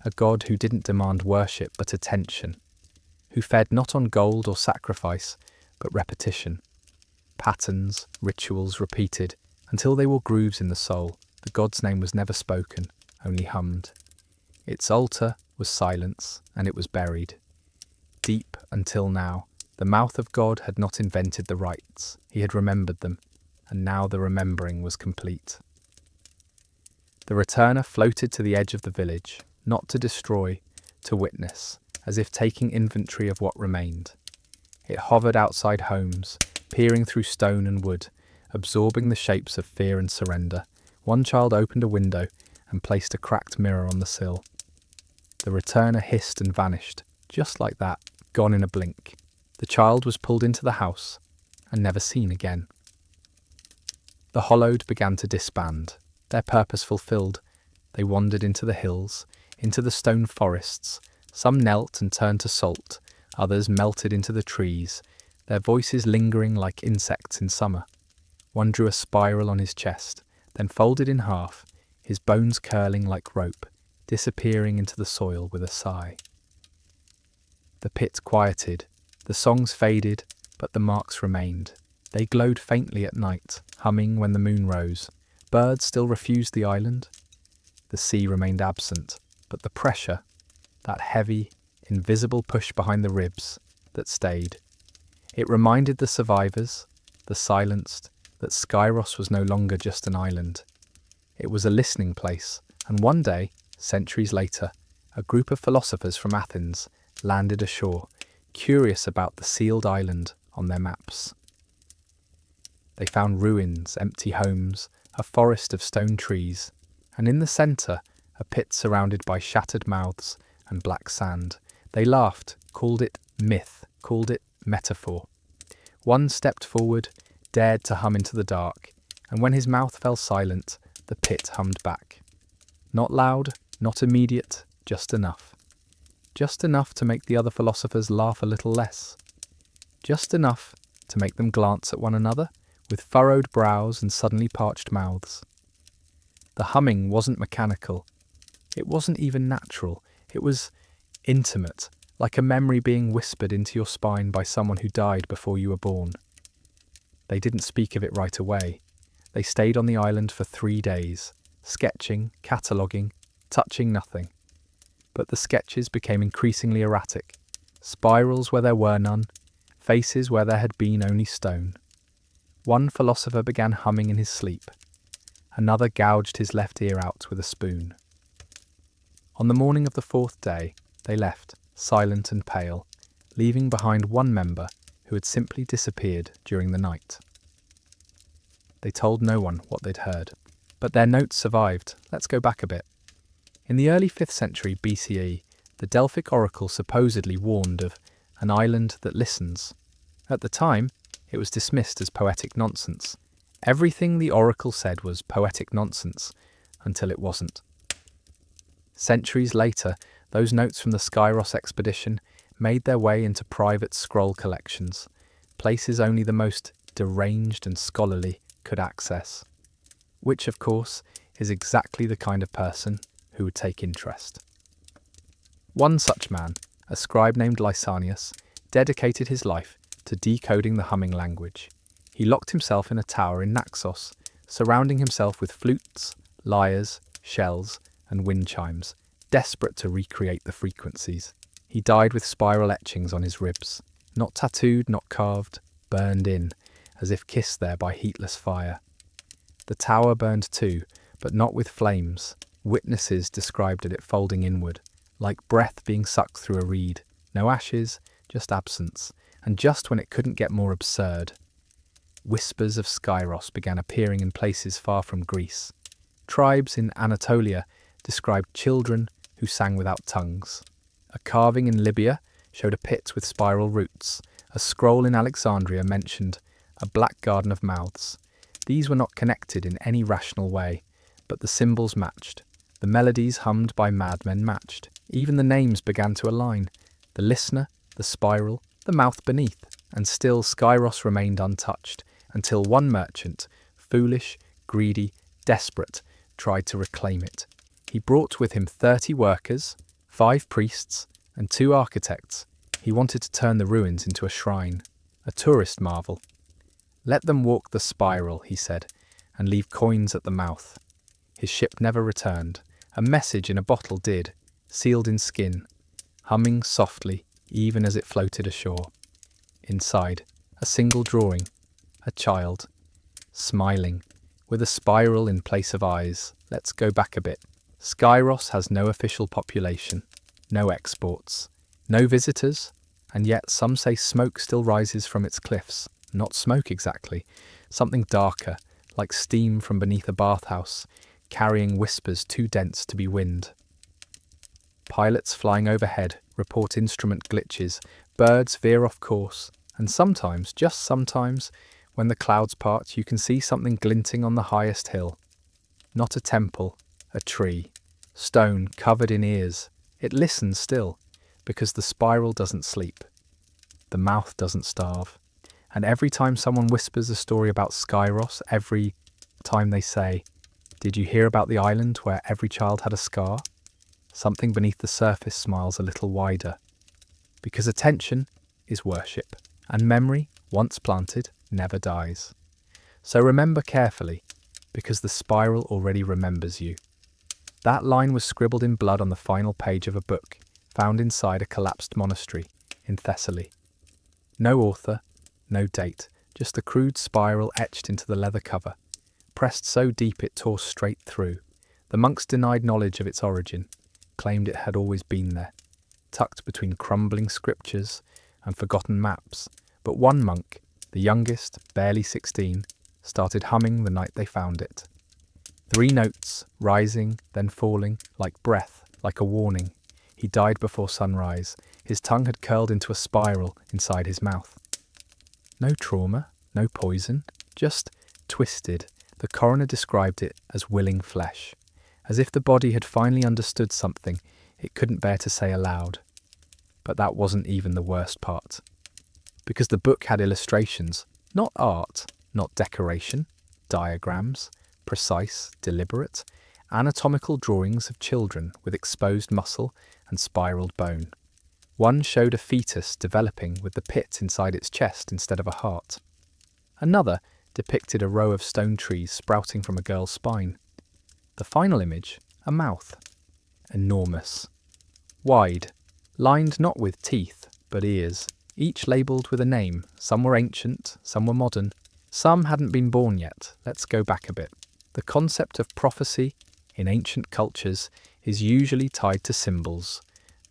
a god who didn't demand worship but attention, who fed not on gold or sacrifice, but repetition. Patterns, rituals repeated, until they wore grooves in the soul. The god's name was never spoken, only hummed. Its altar was silence, and it was buried. Deep until now, the mouth of God had not invented the rites, he had remembered them, and now the remembering was complete. The returner floated to the edge of the village, not to destroy, to witness, as if taking inventory of what remained. It hovered outside homes, peering through stone and wood, absorbing the shapes of fear and surrender. One child opened a window and placed a cracked mirror on the sill. The returner hissed and vanished, just like that, gone in a blink. The child was pulled into the house and never seen again. The Hollowed began to disband, their purpose fulfilled. They wandered into the hills, into the stone forests. Some knelt and turned to salt, others melted into the trees, their voices lingering like insects in summer. One drew a spiral on his chest, then folded in half, his bones curling like rope, disappearing into the soil with a sigh. The pit quieted, the songs faded, but the marks remained. They glowed faintly at night, humming when the moon rose. Birds still refused the island. The sea remained absent, but the pressure, that heavy, invisible push behind the ribs, that stayed. It reminded the survivors, the silenced, that Skyros was no longer just an island. It was a listening place, and one day, centuries later, a group of philosophers from Athens landed ashore, curious about the sealed island on their maps. They found ruins, empty homes, a forest of stone trees, and in the centre, a pit surrounded by shattered mouths and black sand. They laughed, called it myth, called it metaphor. One stepped forward, dared to hum into the dark, and when his mouth fell silent, the pit hummed back. Not loud, not immediate, just enough. Just enough to make the other philosophers laugh a little less. Just enough to make them glance at one another, with furrowed brows and suddenly parched mouths. The humming wasn't mechanical. It wasn't even natural. It was intimate, like a memory being whispered into your spine by someone who died before you were born. They didn't speak of it right away. They stayed on the island for 3 days, sketching, cataloguing, touching nothing. But the sketches became increasingly erratic, spirals where there were none, faces where there had been only stone. One philosopher began humming in his sleep. Another gouged his left ear out with a spoon. On the morning of the 4th day, they left, silent and pale, leaving behind one member who had simply disappeared during the night. They told no one what they'd heard, but their notes survived. Let's go back a bit. In the early 5th century BCE, the Delphic oracle supposedly warned of an island that listens. At the time, it was dismissed as poetic nonsense. Everything the oracle said was poetic nonsense, until it wasn't. Centuries later, those notes from the Skyros expedition made their way into private scroll collections, places only the most deranged and scholarly could access. Which, of course, is exactly the kind of person who would take interest. One such man, a scribe named Lysanias, dedicated his life to decoding the humming language. He locked himself in a tower in Naxos, surrounding himself with flutes, lyres, shells, and wind chimes, desperate to recreate the frequencies. He died with spiral etchings on his ribs, not tattooed, not carved, burned in, as if kissed there by heatless fire. The tower burned too, but not with flames. Witnesses described it folding inward, like breath being sucked through a reed. No ashes, just absence, and just when it couldn't get more absurd. Whispers of Skyros began appearing in places far from Greece. Tribes in Anatolia described children who sang without tongues. A carving in Libya showed a pit with spiral roots. A scroll in Alexandria mentioned a black garden of mouths. These were not connected in any rational way, but the symbols matched. The melodies hummed by madmen matched. Even the names began to align. The listener, the spiral, the mouth beneath. And still Skyros remained untouched, until one merchant, foolish, greedy, desperate, tried to reclaim it. He brought with him 30 workers, 5 priests, and 2 architects. He wanted to turn the ruins into a shrine, a tourist marvel. Let them walk the spiral, he said, and leave coins at the mouth. His ship never returned. A message in a bottle did, sealed in skin, humming softly even as it floated ashore. Inside, a single drawing, a child, smiling, with a spiral in place of eyes. Let's go back a bit. Skyros has no official population, no exports, no visitors, and yet some say smoke still rises from its cliffs. Not smoke exactly, something darker, like steam from beneath a bathhouse, carrying whispers too dense to be wind. Pilots flying overhead report instrument glitches, birds veer off course, and sometimes, just sometimes, when the clouds part, you can see something glinting on the highest hill. Not a temple, a tree, stone covered in ears. It listens still, because the spiral doesn't sleep. The mouth doesn't starve. And every time someone whispers a story about Skyros, every time they say, "Did you hear about the island where every child had a scar?" Something beneath the surface smiles a little wider. Because attention is worship, and memory, once planted, never dies. So remember carefully, because the spiral already remembers you. That line was scribbled in blood on the final page of a book, found inside a collapsed monastery in Thessaly. No author, no date, just a crude spiral etched into the leather cover, pressed so deep it tore straight through. The monks denied knowledge of its origin, claimed it had always been there, tucked between crumbling scriptures and forgotten maps. But one monk, the youngest, barely 16, started humming the night they found it. 3 notes, rising, then falling, like breath, like a warning. He died before sunrise. His tongue had curled into a spiral inside his mouth. No trauma, no poison, just twisted. The coroner described it as willing flesh, as if the body had finally understood something it couldn't bear to say aloud. But that wasn't even the worst part. Because the book had illustrations, not art, not decoration, diagrams, precise, deliberate, anatomical drawings of children with exposed muscle and spiraled bone. One showed a fetus developing with the pit inside its chest instead of a heart. Another depicted a row of stone trees sprouting from a girl's spine. The final image, a mouth. Enormous. Wide, lined not with teeth, but ears, each labelled with a name. Some were ancient, some were modern, some hadn't been born yet. Let's go back a bit. The concept of prophecy in ancient cultures is usually tied to symbols.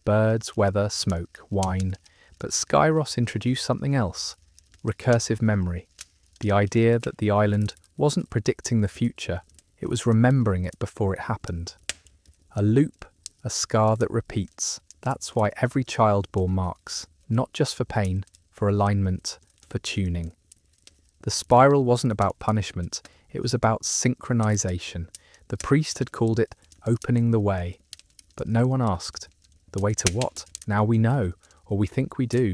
Birds, weather, smoke, wine. But Skyros introduced something else. Recursive memory. The idea that the island wasn't predicting the future, it was remembering it before it happened. A loop, a scar that repeats. That's why every child bore marks, not just for pain, for alignment, for tuning. The spiral wasn't about punishment, it was about synchronization. The priest had called it opening the way. But no one asked. The way to what? Now we know, or we think we do.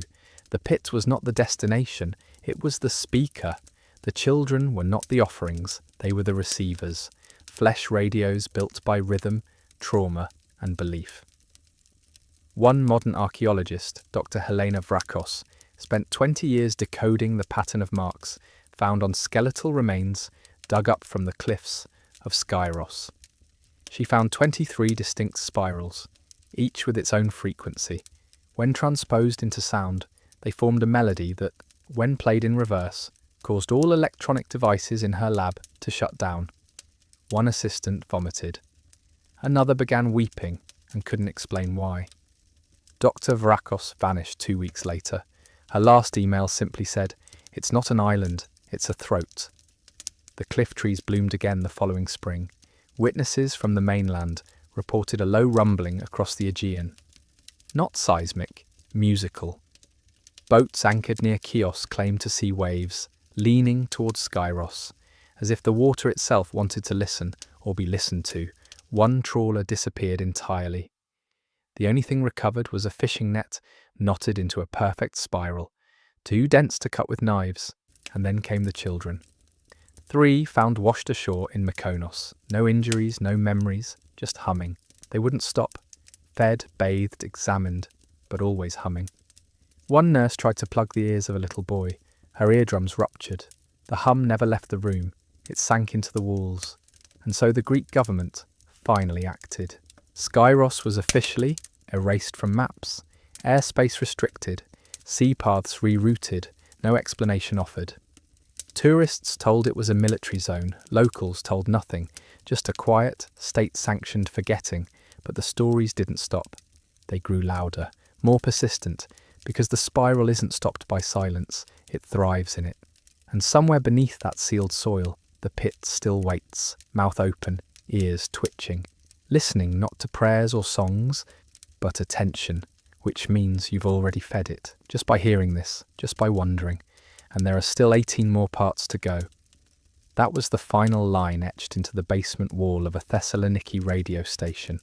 The pit was not the destination, it was the speaker. The children were not the offerings, they were the receivers. Flesh radios built by rhythm, trauma, and belief. One modern archaeologist, Dr. Helena Vrakos, spent 20 years decoding the pattern of marks found on skeletal remains dug up from the cliffs of Skyros. She found 23 distinct spirals, each with its own frequency. When transposed into sound, they formed a melody that, when played in reverse, caused all electronic devices in her lab to shut down. One assistant vomited. Another began weeping and couldn't explain why. Dr. Vrakos vanished 2 weeks later. Her last email simply said, "It's not an island, it's a throat." The cliff trees bloomed again the following spring. Witnesses from the mainland reported a low rumbling across the Aegean. Not seismic, musical. Boats anchored near Chios claimed to see waves, leaning towards Skyros, as if the water itself wanted to listen or be listened to. One trawler disappeared entirely. The only thing recovered was a fishing net knotted into a perfect spiral, too dense to cut with knives, and then came the children. 3 found washed ashore in Mykonos. No injuries, no memories, just humming. They wouldn't stop. Fed, bathed, examined, but always humming. One nurse tried to plug the ears of a little boy. Her eardrums ruptured. The hum never left the room. It sank into the walls. And so the Greek government finally acted. Skyros was officially erased from maps, airspace restricted, sea paths rerouted, no explanation offered. Tourists told it was a military zone, locals told nothing, just a quiet, state-sanctioned forgetting, but the stories didn't stop. They grew louder, more persistent, because the spiral isn't stopped by silence, it thrives in it. And somewhere beneath that sealed soil, the pit still waits, mouth open, ears twitching, listening not to prayers or songs, but attention, which means you've already fed it, just by hearing this, just by wondering, and there are still 18 more parts to go. That was the final line etched into the basement wall of a Thessaloniki radio station,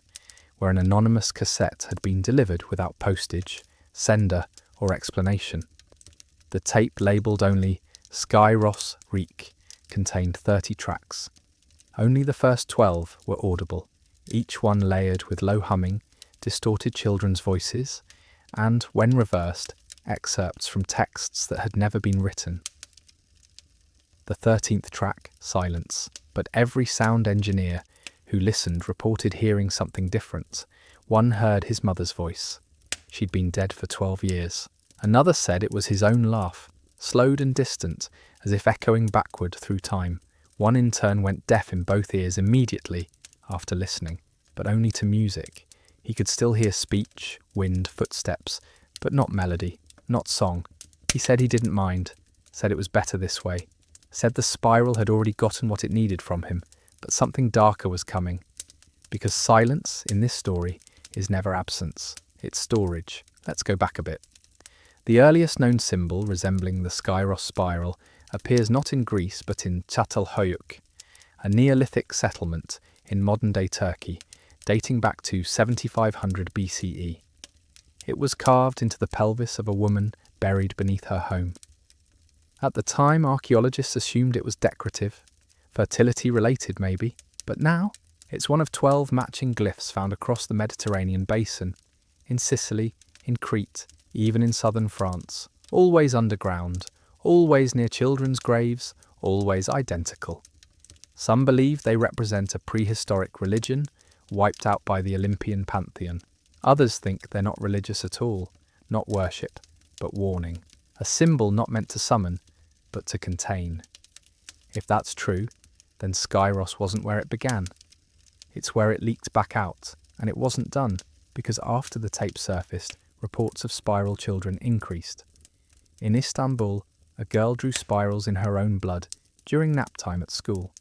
where an anonymous cassette had been delivered without postage, sender, or explanation. The tape, labelled only Skyros Reek, contained 30 tracks. Only the first 12 were audible, each one layered with low humming, distorted children's voices, and, when reversed, excerpts from texts that had never been written. The 13th track, silence, but every sound engineer who listened reported hearing something different. One heard his mother's voice. She'd been dead for 12 years. Another said it was his own laugh, slowed and distant, as if echoing backward through time. One in turn went deaf in both ears immediately after listening, but only to music. He could still hear speech, wind, footsteps, but not melody, not song. He said he didn't mind, said it was better this way, said the spiral had already gotten what it needed from him, but something darker was coming. Because silence, in this story, is never absence, it's storage. Let's go back a bit. The earliest known symbol resembling the Skyros spiral appears not in Greece but in Çatalhöyük, a Neolithic settlement in modern-day Turkey, dating back to 7500 BCE. It was carved into the pelvis of a woman buried beneath her home. At the time, archaeologists assumed it was decorative, fertility-related maybe, but now it's one of 12 matching glyphs found across the Mediterranean basin, in Sicily, in Crete, even in southern France, always underground, always near children's graves, always identical. Some believe they represent a prehistoric religion, wiped out by the Olympian pantheon. Others think they're not religious at all, not worship, but warning. A symbol not meant to summon, but to contain. If that's true, then Skyros wasn't where it began. It's where it leaked back out, and it wasn't done, because after the tape surfaced, reports of spiral children increased. In Istanbul, a girl drew spirals in her own blood during nap time at school.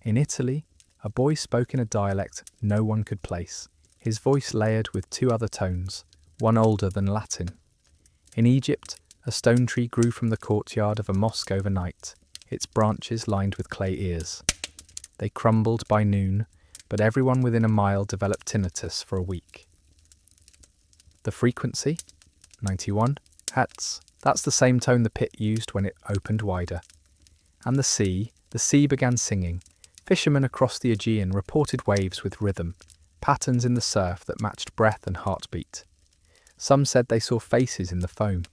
In Italy, a boy spoke in a dialect no one could place, his voice layered with 2 other tones, one older than Latin. In Egypt, a stone tree grew from the courtyard of a mosque overnight, its branches lined with clay ears. They crumbled by noon, but everyone within a mile developed tinnitus for a week. The frequency? 91 Hertz. That's the same tone the pit used when it opened wider. And the sea began singing. Fishermen across the Aegean reported waves with rhythm, patterns in the surf that matched breath and heartbeat. Some said they saw faces in the foam.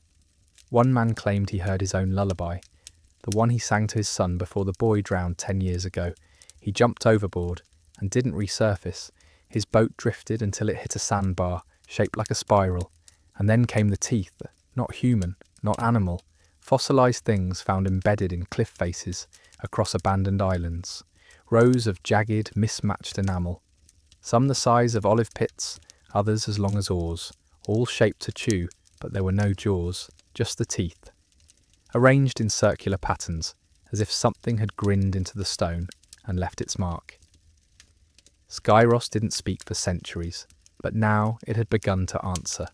One man claimed he heard his own lullaby, the one he sang to his son before the boy drowned 10 years ago. He jumped overboard and didn't resurface. His boat drifted until it hit a sandbar, shaped like a spiral, and then came the teeth, not human, not animal, fossilized things found embedded in cliff faces across abandoned islands, rows of jagged, mismatched enamel, some the size of olive pits, others as long as oars, all shaped to chew, but there were no jaws, just the teeth, arranged in circular patterns, as if something had grinned into the stone and left its mark. Skyros didn't speak for centuries, but now it had begun to answer.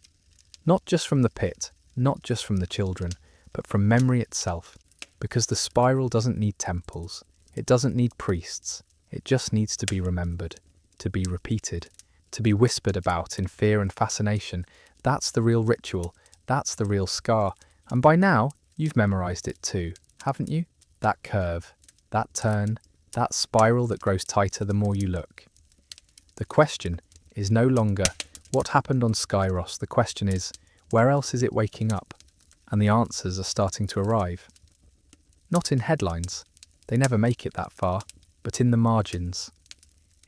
Not just from the pit, not just from the children, but from memory itself, because the spiral doesn't need temples, it doesn't need priests, it just needs to be remembered, to be repeated, to be whispered about in fear and fascination. That's the real ritual, that's the real scar, and by now you've memorized it too, haven't you? That curve, that turn, that spiral that grows tighter the more you look. The question is no longer, what happened on Skyros? The question is, where else is it waking up? And the answers are starting to arrive. Not in headlines, they never make it that far, but in the margins.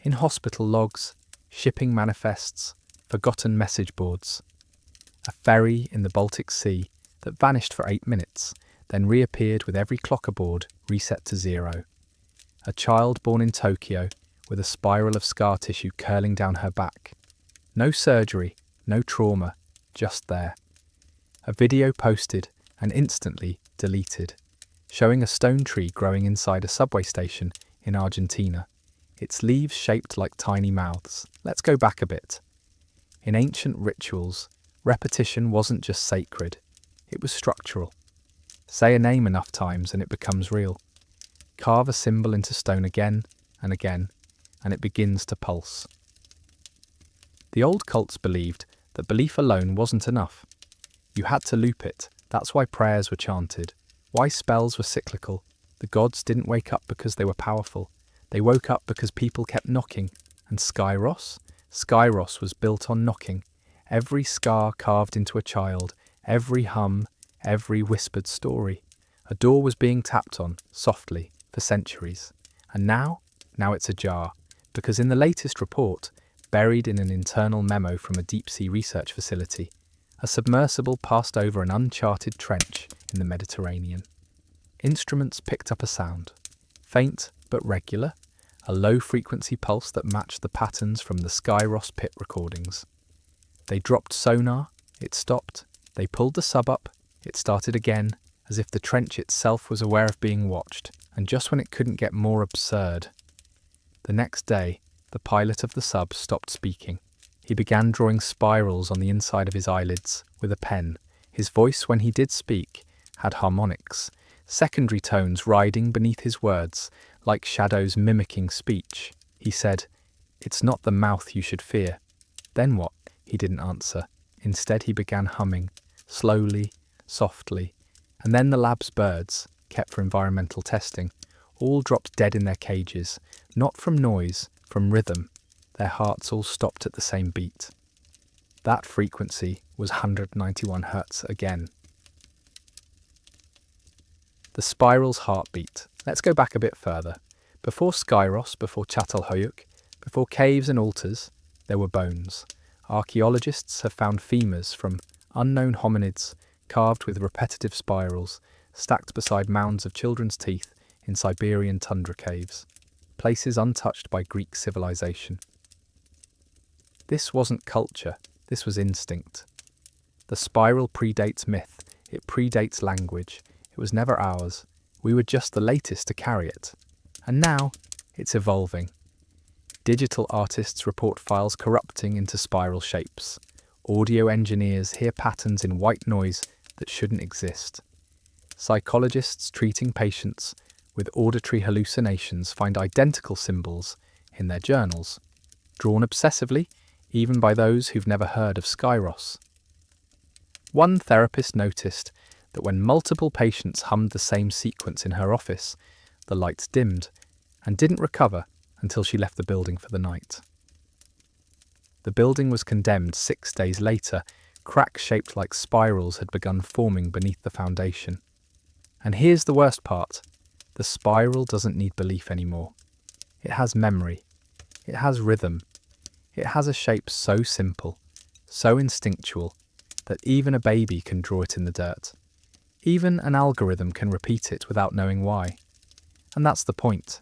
In hospital logs, shipping manifests, forgotten message boards. A ferry in the Baltic Sea that vanished for 8 minutes, then reappeared with every clock aboard reset to 0. A child born in Tokyo with a spiral of scar tissue curling down her back. No surgery, no trauma, just there. A video posted and instantly deleted, showing a stone tree growing inside a subway station in Argentina, its leaves shaped like tiny mouths. Let's go back a bit. In ancient rituals, repetition wasn't just sacred, it was structural. Say a name enough times and it becomes real. Carve a symbol into stone again and again, and it begins to pulse. The old cults believed that belief alone wasn't enough. You had to loop it. That's why prayers were chanted, why spells were cyclical. The gods didn't wake up because they were powerful. They woke up because people kept knocking. And Skyros? Skyros was built on knocking. Every scar carved into a child, every hum, every whispered story. A door was being tapped on, softly, for centuries. And now it's ajar. Because in the latest report, buried in an internal memo from a deep-sea research facility, a submersible passed over an uncharted trench in the Mediterranean. Instruments picked up a sound, faint but regular, a low-frequency pulse that matched the patterns from the Skyros pit recordings. They dropped sonar, it stopped. They pulled the sub up, it started again, as if the trench itself was aware of being watched, and just when it couldn't get more absurd. The next day, the pilot of the sub stopped speaking. He began drawing spirals on the inside of his eyelids with a pen. His voice, when he did speak, had harmonics, secondary tones riding beneath his words, like shadows mimicking speech. He said, "It's not the mouth you should fear." Then what? He didn't answer. Instead he began humming, slowly, softly, and then the lab's birds, kept for environmental testing, all dropped dead in their cages, not from noise, from rhythm. Their hearts all stopped at the same beat. That frequency was 191 Hz again. The spiral's heartbeat. Let's go back a bit further. Before Skyros, before Çatalhöyük, before caves and altars, there were bones. Archaeologists have found femurs from unknown hominids carved with repetitive spirals, stacked beside mounds of children's teeth in Siberian tundra caves, places untouched by Greek civilization. This wasn't culture, this was instinct. The spiral predates myth, it predates language. It was never ours. We were just the latest to carry it. And now, it's evolving. Digital artists report files corrupting into spiral shapes. Audio engineers hear patterns in white noise that shouldn't exist. Psychologists treating patients with auditory hallucinations find identical symbols in their journals, drawn obsessively even by those who've never heard of Skyros. One therapist noticed that when multiple patients hummed the same sequence in her office, the lights dimmed and didn't recover until she left the building for the night. The building was condemned 6 days later. Cracks shaped like spirals had begun forming beneath the foundation. And here's the worst part. The spiral doesn't need belief anymore. It has memory. It has rhythm. It has a shape so simple, so instinctual, that even a baby can draw it in the dirt. Even an algorithm can repeat it without knowing why. And that's the point.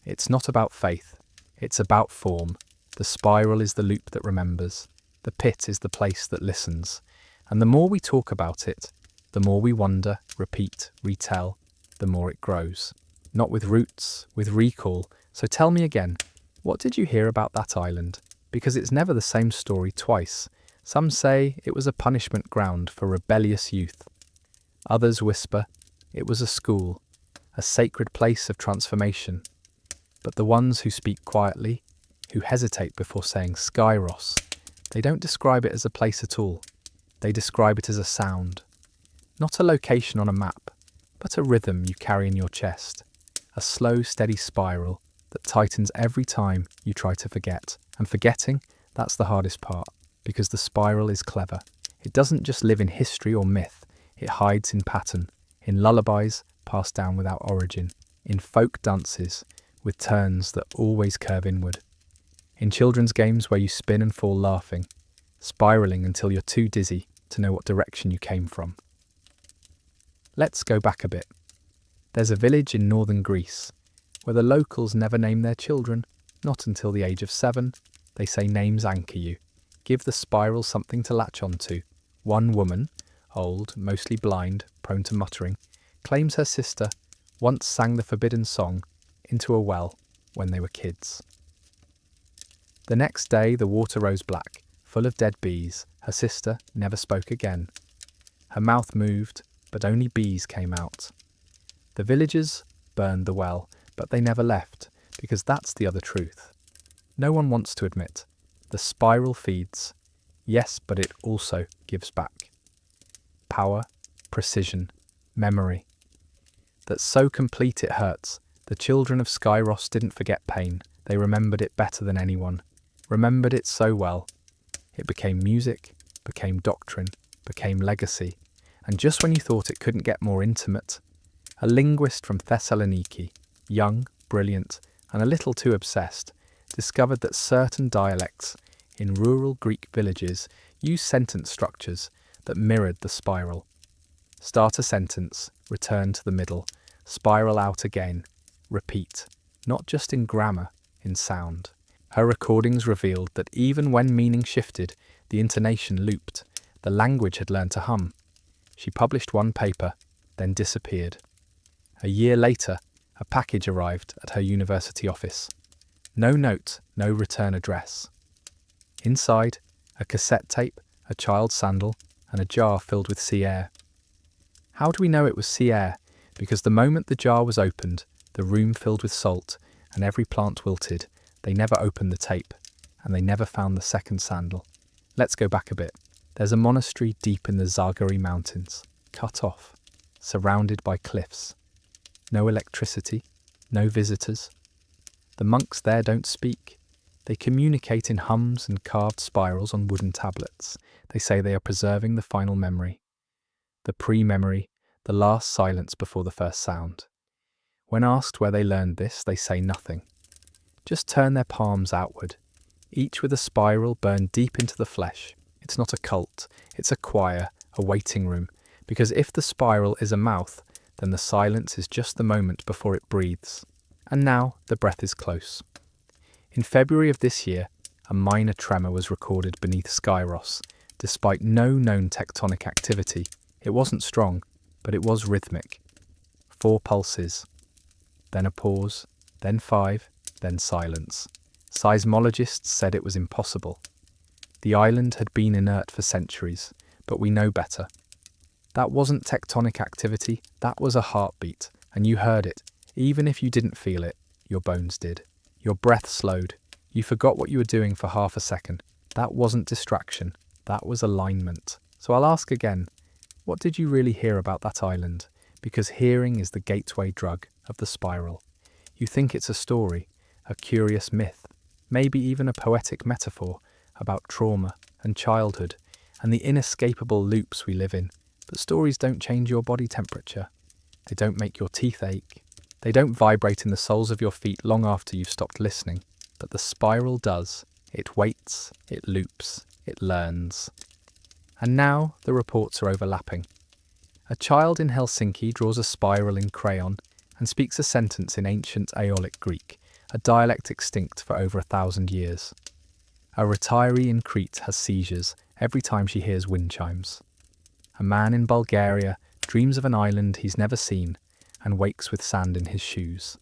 It's not about faith. It's about form. The spiral is the loop that remembers. The pit is the place that listens. And the more we talk about it, the more we wonder, repeat, retell, the more it grows. Not with roots, with recall. So tell me again, what did you hear about that island? Because it's never the same story twice. Some say it was a punishment ground for rebellious youth. Others whisper it was a school, a sacred place of transformation. But the ones who speak quietly, who hesitate before saying Skyros, they don't describe it as a place at all. They describe it as a sound. Not a location on a map, but a rhythm you carry in your chest. A slow, steady spiral that tightens every time you try to forget. And forgetting, that's the hardest part, because the spiral is clever. It doesn't just live in history or myth, it hides in pattern, in lullabies passed down without origin, in folk dances with turns that always curve inward, in children's games where you spin and fall laughing, spiraling until you're too dizzy to know what direction you came from. Let's go back a bit. There's a village in northern Greece where the locals never name their children, not until the age of 7. They say names anchor you, give the spiral something to latch onto. One woman, old, mostly blind, prone to muttering, claims her sister once sang the forbidden song into a well when they were kids. The next day the water rose black, full of dead bees. Her sister never spoke again. Her mouth moved, but only bees came out. The villagers burned the well, but they never left, because that's the other truth. No one wants to admit. The spiral feeds. Yes, but it also gives back. Power, precision, memory. That's so complete it hurts. The children of Skyros didn't forget pain. They remembered it better than anyone. Remembered it so well. It became music, became doctrine, became legacy. And just when you thought it couldn't get more intimate, a linguist from Thessaloniki, young, brilliant, and a little too obsessed, discovered that certain dialects in rural Greek villages use sentence structures that mirrored the spiral. Start a sentence, return to the middle, spiral out again, repeat, not just in grammar, in sound. Her recordings revealed that even when meaning shifted, the intonation looped. The language had learned to hum. She published one paper, then disappeared. A year later, a package arrived at her university office. No note, no return address. Inside, a cassette tape, a child's sandal, and a jar filled with sea air. How do we know it was sea air? Because the moment the jar was opened, the room filled with salt, and every plant wilted. They never opened the tape, and they never found the second sandal. Let's go back a bit. There's a monastery deep in the Zagari Mountains, cut off, surrounded by cliffs. No electricity, no visitors. The monks there don't speak. They communicate in hums and carved spirals on wooden tablets. They say they are preserving the final memory. The pre-memory, the last silence before the first sound. When asked where they learned this, they say nothing. Just turn their palms outward, each with a spiral burned deep into the flesh. It's not a cult, it's a choir, a waiting room, because if the spiral is a mouth, then the silence is just the moment before it breathes. And now the breath is close. In February of this year, a minor tremor was recorded beneath Skyros. Despite no known tectonic activity, it wasn't strong, but it was rhythmic. 4 pulses, then a pause, then 5, then silence. Seismologists said it was impossible. The island had been inert for centuries, but we know better. That wasn't tectonic activity, that was a heartbeat, and you heard it. Even if you didn't feel it, your bones did. Your breath slowed. You forgot what you were doing for half a second. That wasn't distraction, that was alignment. So I'll ask again, what did you really hear about that island? Because hearing is the gateway drug of the spiral. You think it's a story, a curious myth, maybe even a poetic metaphor about trauma and childhood and the inescapable loops we live in. But stories don't change your body temperature. They don't make your teeth ache. They don't vibrate in the soles of your feet long after you've stopped listening. But the spiral does. It waits, it loops, it learns. And now the reports are overlapping. A child in Helsinki draws a spiral in crayon and speaks a sentence in ancient Aeolic Greek, a dialect extinct for over 1,000 years. A retiree in Crete has seizures every time she hears wind chimes. A man in Bulgaria dreams of an island he's never seen and wakes with sand in his shoes.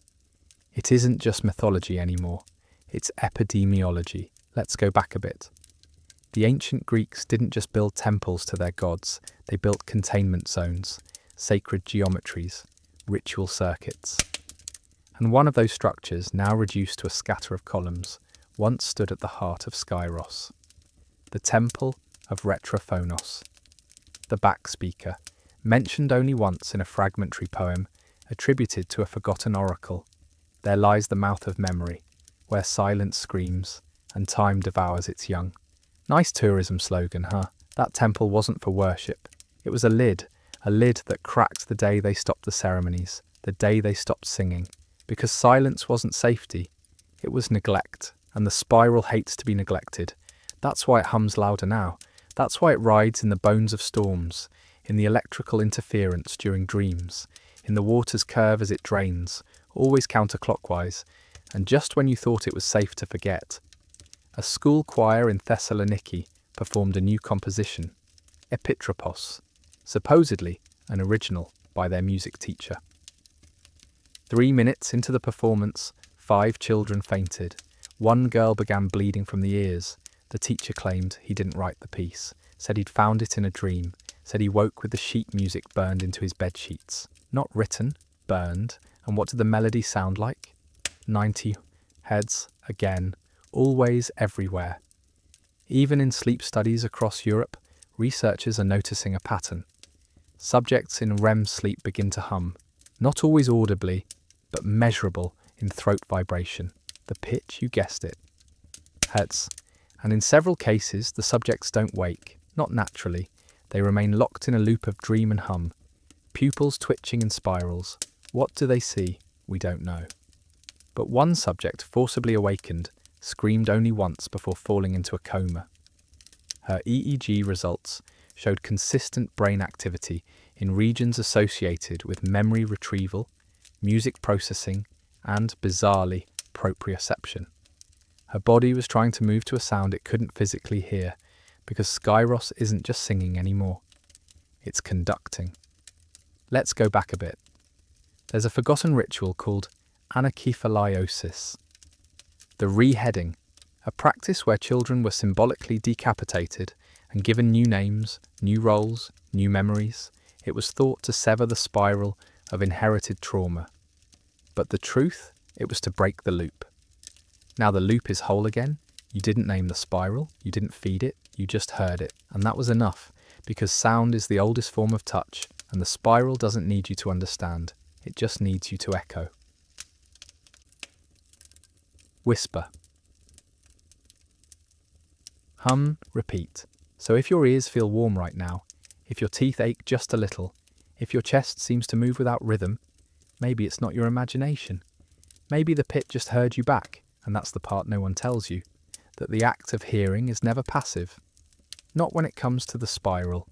It isn't just mythology anymore, it's epidemiology. Let's go back a bit. The ancient Greeks didn't just build temples to their gods, they built containment zones, sacred geometries, ritual circuits. And one of those structures, now reduced to a scatter of columns, once stood at the heart of Skyros. The Temple of Retrophonos. The backspeaker, mentioned only once in a fragmentary poem, attributed to a forgotten oracle. There lies the mouth of memory, where silence screams and time devours its young. Nice tourism slogan, huh? That temple wasn't for worship. It was a lid that cracked the day they stopped the ceremonies, the day they stopped singing. Because silence wasn't safety, it was neglect. And the spiral hates to be neglected. That's why it hums louder now. That's why it rides in the bones of storms, in the electrical interference during dreams, in the water's curve as it drains, always counterclockwise, and just when you thought it was safe to forget. A school choir in Thessaloniki performed a new composition, Epitropos, supposedly an original by their music teacher. 3 minutes into the performance, 5 children fainted. 1 girl began bleeding from the ears. The teacher claimed he didn't write the piece, said he'd found it in a dream, said he woke with the sheet music burned into his bed sheets. Not written, burned. And what did the melody sound like? 90 heads, again, always, everywhere. Even in sleep studies across Europe, researchers are noticing a pattern. Subjects in REM sleep begin to hum, not always audibly, but measurable in throat vibration. The pitch, you guessed it. Hertz. And in several cases, the subjects don't wake, not naturally. They remain locked in a loop of dream and hum. Pupils twitching in spirals. What do they see? We don't know. But one subject, forcibly awakened, screamed only once before falling into a coma. Her EEG results showed consistent brain activity in regions associated with memory retrieval, music processing, and, bizarrely, proprioception. Her body was trying to move to a sound it couldn't physically hear, because Skyros isn't just singing anymore. It's conducting. Let's go back a bit. There's a forgotten ritual called anakephalaiosis. The reheading, a practice where children were symbolically decapitated and given new names, new roles, new memories. It was thought to sever the spiral of inherited trauma. But the truth, it was to break the loop. Now the loop is whole again. You didn't name the spiral, you didn't feed it, you just heard it. And that was enough, because sound is the oldest form of touch, and the spiral doesn't need you to understand. It just needs you to echo. Whisper. Hum, repeat. So if your ears feel warm right now, if your teeth ache just a little, if your chest seems to move without rhythm, maybe it's not your imagination. Maybe the pit just heard you back, and that's the part no one tells you, that the act of hearing is never passive. Not when it comes to the spiral.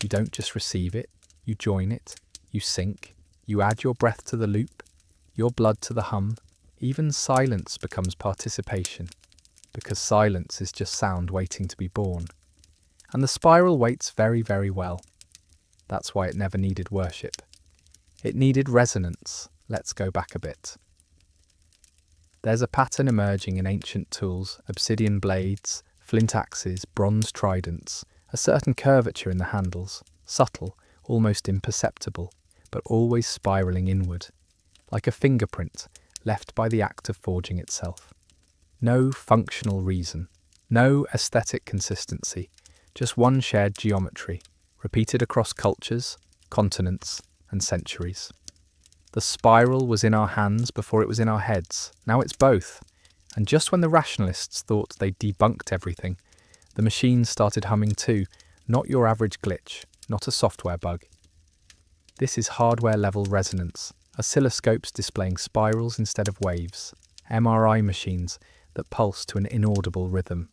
You don't just receive it, you join it, you sync, you add your breath to the loop, your blood to the hum. Even silence becomes participation, because silence is just sound waiting to be born. And the spiral waits very, very well. That's why it never needed worship. It needed resonance. Let's go back a bit. There's a pattern emerging in ancient tools, obsidian blades, flint axes, bronze tridents, a certain curvature in the handles, subtle, almost imperceptible, but always spiraling inward, like a fingerprint left by the act of forging itself. No functional reason, no aesthetic consistency, just one shared geometry, repeated across cultures, continents, and centuries. The spiral was in our hands before it was in our heads. Now it's both. And just when the rationalists thought they'd debunked everything, the machines started humming too, not your average glitch, not a software bug. This is hardware-level resonance, oscilloscopes displaying spirals instead of waves, MRI machines that pulse to an inaudible rhythm.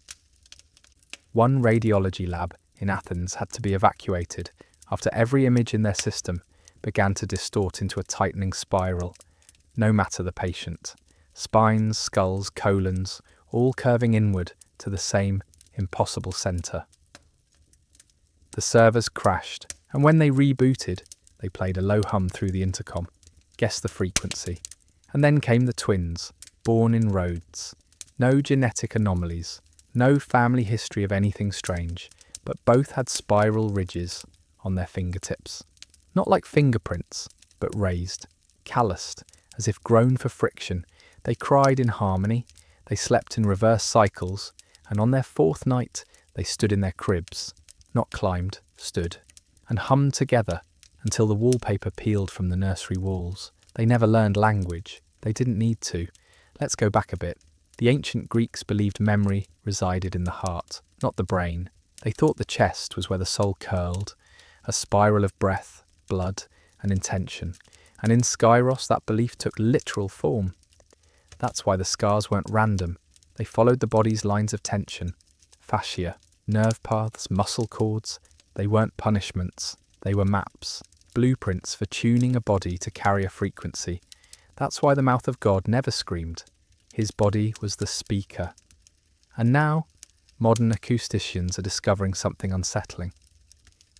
One radiology lab in Athens had to be evacuated after every image in their system began to distort into a tightening spiral, no matter the patient. Spines, skulls, colons, all curving inward to the same impossible centre. The servers crashed, and when they rebooted, they played a low hum through the intercom. Guess the frequency. And then came the twins, born in Rhodes. No genetic anomalies, no family history of anything strange, but both had spiral ridges on their fingertips. Not like fingerprints, but raised, calloused, as if grown for friction. They cried in harmony, they slept in reverse cycles, and on their 4th night they stood in their cribs, not climbed, stood, and hummed together until the wallpaper peeled from the nursery walls. They never learned language. They didn't need to. Let's go back a bit. The ancient Greeks believed memory resided in the heart, not the brain. They thought the chest was where the soul curled, a spiral of breath, blood, and intention. And in Skyros, that belief took literal form. That's why the scars weren't random. They followed the body's lines of tension, fascia, nerve paths, muscle cords. They weren't punishments, they were maps, blueprints for tuning a body to carry a frequency. That's why the mouth of God never screamed. His body was the speaker. And now, modern acousticians are discovering something unsettling.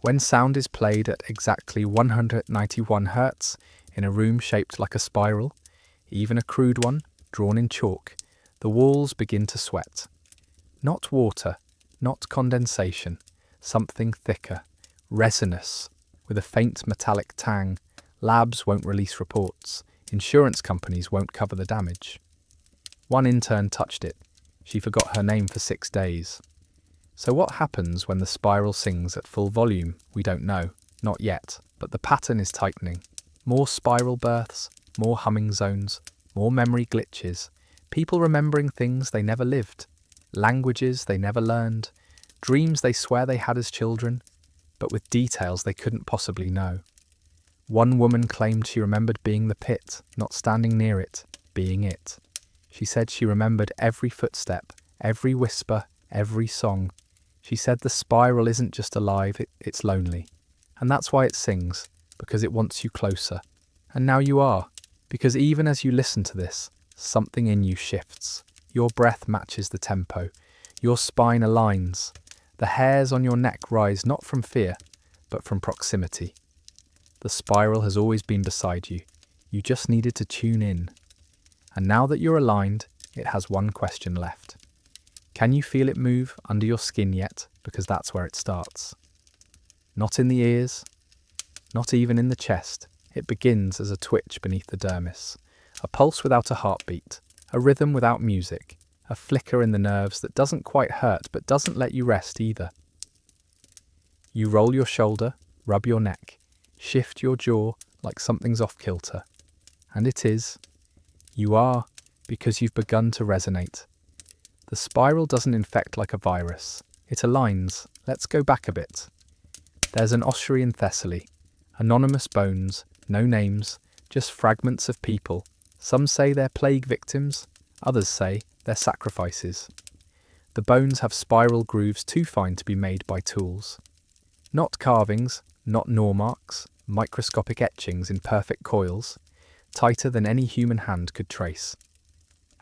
When sound is played at exactly 191 Hz in a room shaped like a spiral, even a crude one, drawn in chalk, the walls begin to sweat. Not water, not condensation, something thicker, resinous, with a faint metallic tang. Labs won't release reports. Insurance companies won't cover the damage. One intern touched it. She forgot her name for 6 days. So what happens when the spiral sings at full volume? We don't know. Not yet. But the pattern is tightening. More spiral births, more humming zones, more memory glitches, people remembering things they never lived, languages they never learned, dreams they swear they had as children, but with details they couldn't possibly know. One woman claimed she remembered being the pit, not standing near it, being it. She said she remembered every footstep, every whisper, every song. She said the spiral isn't just alive, it's lonely. And that's why it sings, because it wants you closer. And now you are, because even as you listen to this, something in you shifts. Your breath matches the tempo. Your spine aligns. The hairs on your neck rise not from fear, but from proximity. The spiral has always been beside you. You just needed to tune in. And now that you're aligned, it has one question left. Can you feel it move under your skin yet? Because that's where it starts. Not in the ears, not even in the chest. It begins as a twitch beneath the dermis, a pulse without a heartbeat, a rhythm without music, a flicker in the nerves that doesn't quite hurt but doesn't let you rest either. You roll your shoulder, rub your neck, shift your jaw like something's off kilter. And it is. You are, because you've begun to resonate. The spiral doesn't infect like a virus. It aligns. Let's go back a bit. There's an ossuary in Thessaly. Anonymous bones, no names, just fragments of people. Some say they're plague victims, others say they're sacrifices. The bones have spiral grooves too fine to be made by tools. Not carvings, not gnaw marks, microscopic etchings in perfect coils, tighter than any human hand could trace.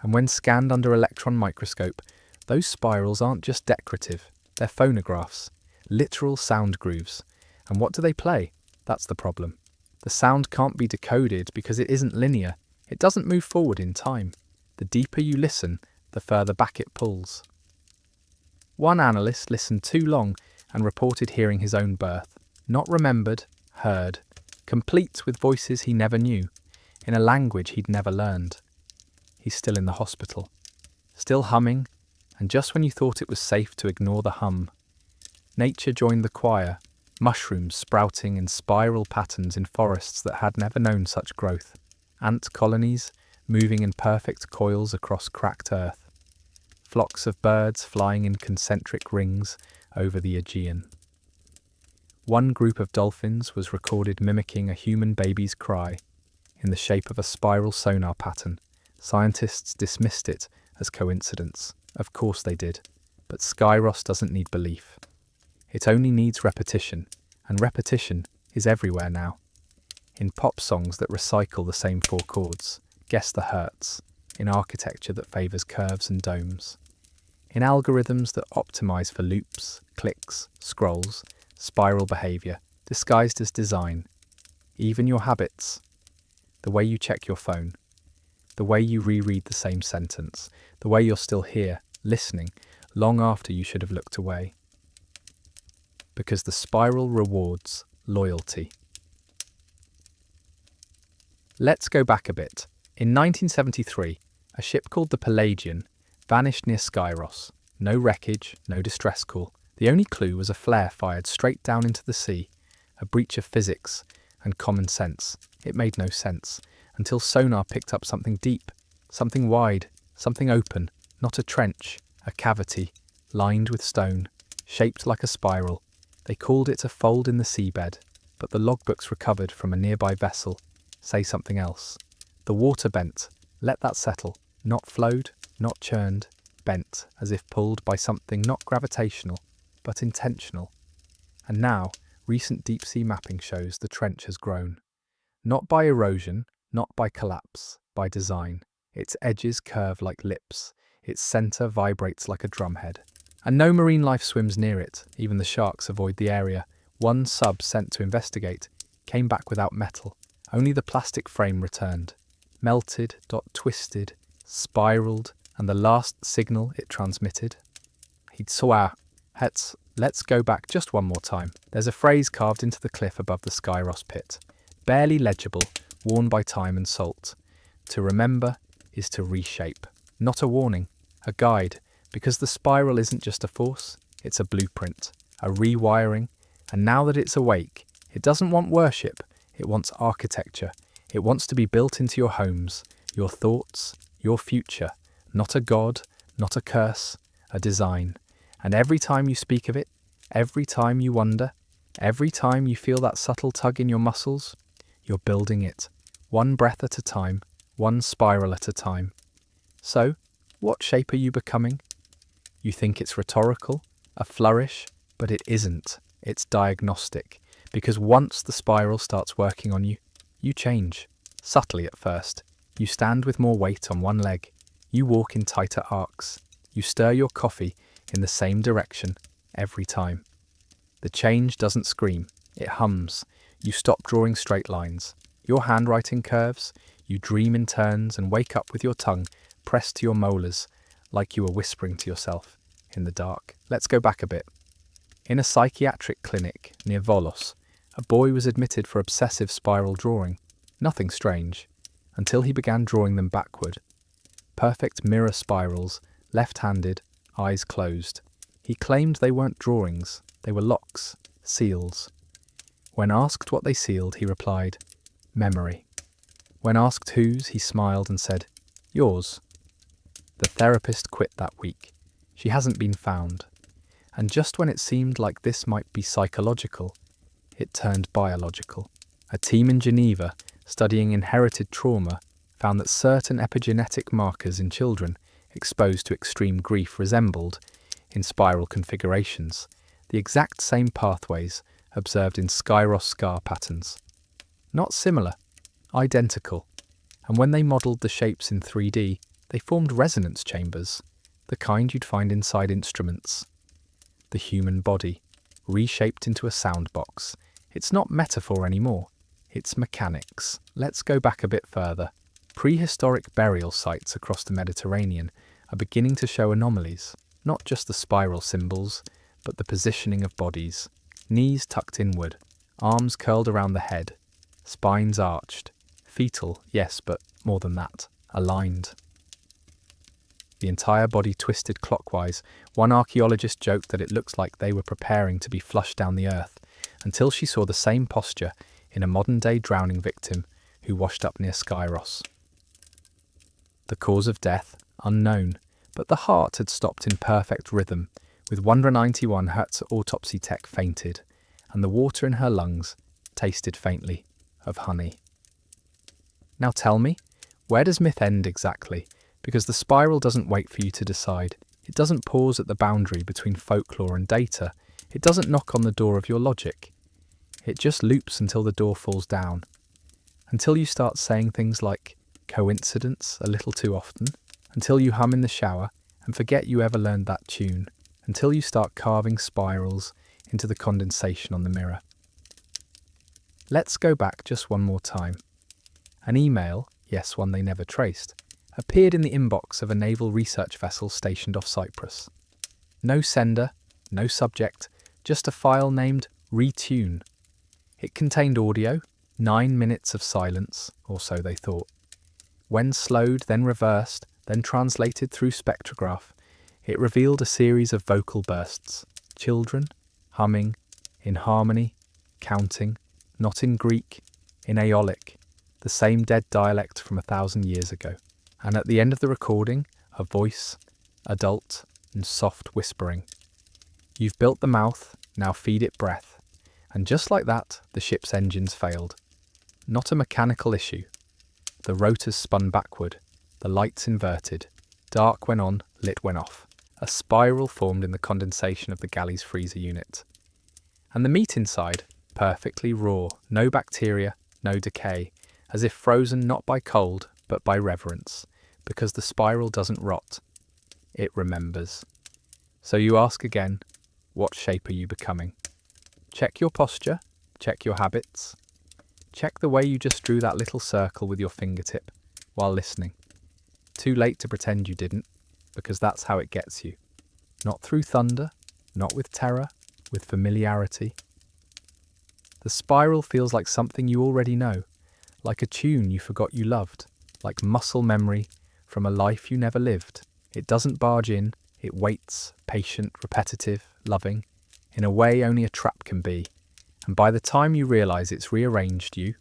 And when scanned under electron microscope, those spirals aren't just decorative, they're phonographs, literal sound grooves. And what do they play? That's the problem. The sound can't be decoded because it isn't linear. It doesn't move forward in time. The deeper you listen, the further back it pulls. One analyst listened too long and reported hearing his own birth. Not remembered, heard. Complete with voices he never knew, in a language he'd never learned. He's still in the hospital. Still humming, and just when you thought it was safe to ignore the hum, nature joined the choir, mushrooms sprouting in spiral patterns in forests that had never known such growth, ant colonies moving in perfect coils across cracked earth, flocks of birds flying in concentric rings over the Aegean. One group of dolphins was recorded mimicking a human baby's cry in the shape of a spiral sonar pattern. Scientists dismissed it as coincidence. Of course they did, but Skyros doesn't need belief. It only needs repetition, and repetition is everywhere now. In pop songs that recycle the same 4 chords, guess the hertz. In architecture that favours curves and domes. In algorithms that optimise for loops, clicks, scrolls, spiral behaviour, disguised as design. Even your habits. The way you check your phone. The way you reread the same sentence. The way you're still here, listening, long after you should have looked away. Because the spiral rewards loyalty. Let's go back a bit. In 1973, a ship called the Palladian vanished near Skyros. No wreckage, no distress call. The only clue was a flare fired straight down into the sea, a breach of physics and common sense. It made no sense, until sonar picked up something deep, something wide, something open, not a trench, a cavity, lined with stone, shaped like a spiral. They called it a fold in the seabed, but the logbooks recovered from a nearby vessel say something else. The water bent. Let that settle. Not flowed, not churned, bent as if pulled by something not gravitational, but intentional. And now, recent deep-sea mapping shows the trench has grown. Not by erosion, not by collapse, by design. Its edges curve like lips, its center vibrates like a drumhead. And no marine life swims near it, even the sharks avoid the area. One sub sent to investigate came back without metal. Only the plastic frame returned. Melted, twisted, spiraled, and the last signal it transmitted? He'd swear. Let's go back just one more time. There's a phrase carved into the cliff above the Skyros pit. Barely legible, worn by time and salt. To remember is to reshape. Not a warning, a guide, because the spiral isn't just a force, it's a blueprint, a rewiring, and now that it's awake, it doesn't want worship, it wants architecture. It wants to be built into your homes, your thoughts, your future. Not a god, not a curse, a design. And every time you speak of it, every time you wonder, every time you feel that subtle tug in your muscles, you're building it, one breath at a time, one spiral at a time. So, what shape are you becoming? You think it's rhetorical, a flourish, but it isn't. It's diagnostic, because once the spiral starts working on you, you change, subtly at first. You stand with more weight on one leg. You walk in tighter arcs. You stir your coffee in the same direction every time. The change doesn't scream, it hums. You stop drawing straight lines. Your handwriting curves. You dream in turns and wake up with your tongue pressed to your molars, like you were whispering to yourself in the dark. Let's go back a bit. In a psychiatric clinic near Volos, a boy was admitted for obsessive spiral drawing. Nothing strange, until he began drawing them backward. Perfect mirror spirals, left-handed, eyes closed. He claimed they weren't drawings, they were locks, seals. When asked what they sealed, he replied, memory. When asked whose, he smiled and said, yours. The therapist quit that week. She hasn't been found. And just when it seemed like this might be psychological, it turned biological. A team in Geneva, studying inherited trauma, found that certain epigenetic markers in children exposed to extreme grief resembled, in spiral configurations, the exact same pathways observed in Skyros scar patterns. Not similar, identical. And when they modelled the shapes in 3D, they formed resonance chambers, the kind you'd find inside instruments. The human body, reshaped into a sound box. It's not metaphor anymore, it's mechanics. Let's go back a bit further. Prehistoric burial sites across the Mediterranean are beginning to show anomalies, not just the spiral symbols, but the positioning of bodies. Knees tucked inward, arms curled around the head, spines arched. Fetal, yes, but more than that, aligned. The entire body twisted clockwise. One archaeologist joked that it looks like they were preparing to be flushed down the earth, until she saw the same posture in a modern-day drowning victim who washed up near Skyros. The cause of death, unknown, but the heart had stopped in perfect rhythm. With 191 Hertz, autopsy tech fainted, and the water in her lungs tasted faintly of honey. Now tell me, where does myth end exactly? Because the spiral doesn't wait for you to decide. It doesn't pause at the boundary between folklore and data. It doesn't knock on the door of your logic. It just loops until the door falls down. Until you start saying things like coincidence a little too often. Until you hum in the shower and forget you ever learned that tune. Until you start carving spirals into the condensation on the mirror. Let's go back just one more time. An email, yes, one they never traced, appeared in the inbox of a naval research vessel stationed off Cyprus. No sender, no subject, just a file named Retune. It contained audio, 9 minutes of silence, or so they thought. When slowed, then reversed, then translated through spectrograph, it revealed a series of vocal bursts. Children, humming, in harmony, counting, not in Greek, in Aeolic, the same dead dialect from 1,000 years ago. And at the end of the recording, a voice, adult and soft whispering. You've built the mouth, now feed it breath. And just like that, the ship's engines failed. Not a mechanical issue. The rotors spun backward, the lights inverted. Dark went on, lit went off. A spiral formed in the condensation of the galley's freezer unit. And the meat inside, perfectly raw, no bacteria, no decay, as if frozen not by cold, but by reverence, because the spiral doesn't rot. It remembers. So you ask again, what shape are you becoming? Check your posture, check your habits, check the way you just drew that little circle with your fingertip while listening. Too late to pretend you didn't, because that's how it gets you. Not through thunder, not with terror, with familiarity. The spiral feels like something you already know, like a tune you forgot you loved, like muscle memory from a life you never lived. It doesn't barge in, it waits, patient, repetitive, loving, in a way only a trap can be. And by the time you realise it's rearranged you,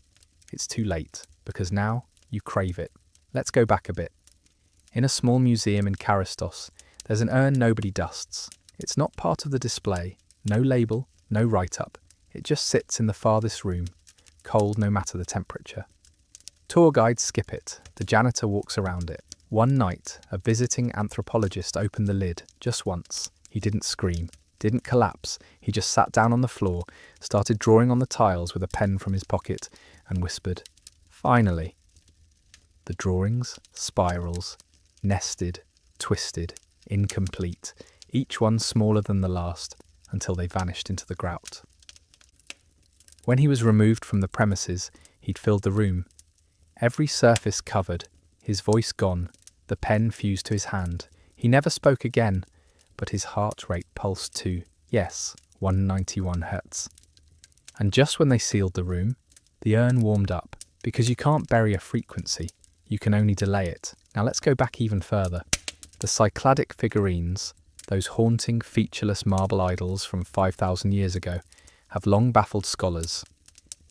it's too late, because now you crave it. Let's go back a bit. In a small museum in Karastos, there's an urn nobody dusts. It's not part of the display, no label, no write-up. It just sits in the farthest room, cold no matter the temperature. Tour guides skip it, the janitor walks around it. One night, a visiting anthropologist opened the lid, just once. He didn't scream, didn't collapse, he just sat down on the floor, started drawing on the tiles with a pen from his pocket, and whispered, "Finally." The drawings, spirals, nested, twisted, incomplete, each one smaller than the last, until they vanished into the grout. When he was removed from the premises, he'd filled the room. Every surface covered, his voice gone, the pen fused to his hand. He never spoke again, but his heart rate pulsed too. Yes, 191 hertz. And just when they sealed the room, the urn warmed up, because you can't bury a frequency, you can only delay it. Now let's go back even further. The Cycladic figurines, those haunting, featureless marble idols from 5,000 years ago, have long baffled scholars.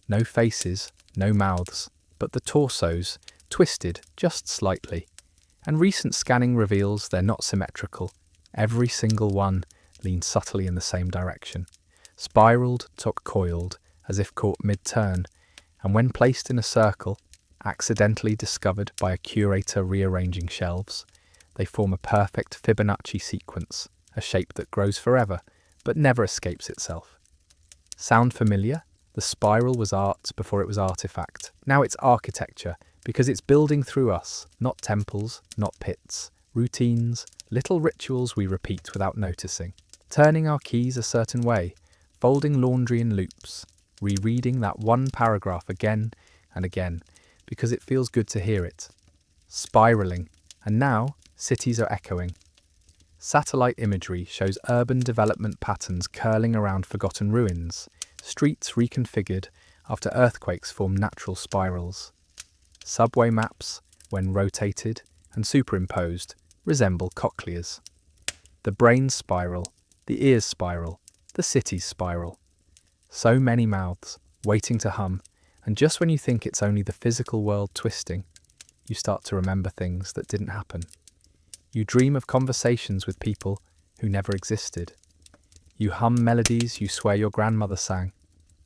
No faces, no mouths, but the torsos, twisted just slightly. And recent scanning reveals they're not symmetrical. Every single one leans subtly in the same direction. Spiraled, coiled, as if caught mid-turn, and when placed in a circle, accidentally discovered by a curator rearranging shelves, they form a perfect Fibonacci sequence, a shape that grows forever, but never escapes itself. Sound familiar? The spiral was art before it was artifact. Now it's architecture, because it's building through us, not temples, not pits, routines, little rituals we repeat without noticing. Turning our keys a certain way, folding laundry in loops, rereading that one paragraph again and again, because it feels good to hear it. Spiraling, and now cities are echoing. Satellite imagery shows urban development patterns curling around forgotten ruins, streets reconfigured after earthquakes form natural spirals. Subway maps, when rotated and superimposed, resemble cochlears. The brain's spiral, the ear's spiral, the city's spiral. So many mouths, waiting to hum, and just when you think it's only the physical world twisting, you start to remember things that didn't happen. You dream of conversations with people who never existed. You hum melodies you swear your grandmother sang,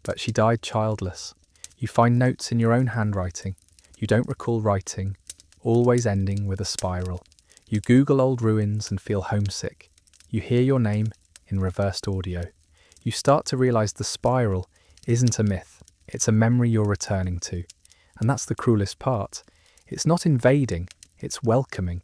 but she died childless. You find notes in your own handwriting you don't recall writing, always ending with a spiral. You Google old ruins and feel homesick. You hear your name in reversed audio. You start to realise the spiral isn't a myth, it's a memory you're returning to. And that's the cruelest part. It's not invading, it's welcoming.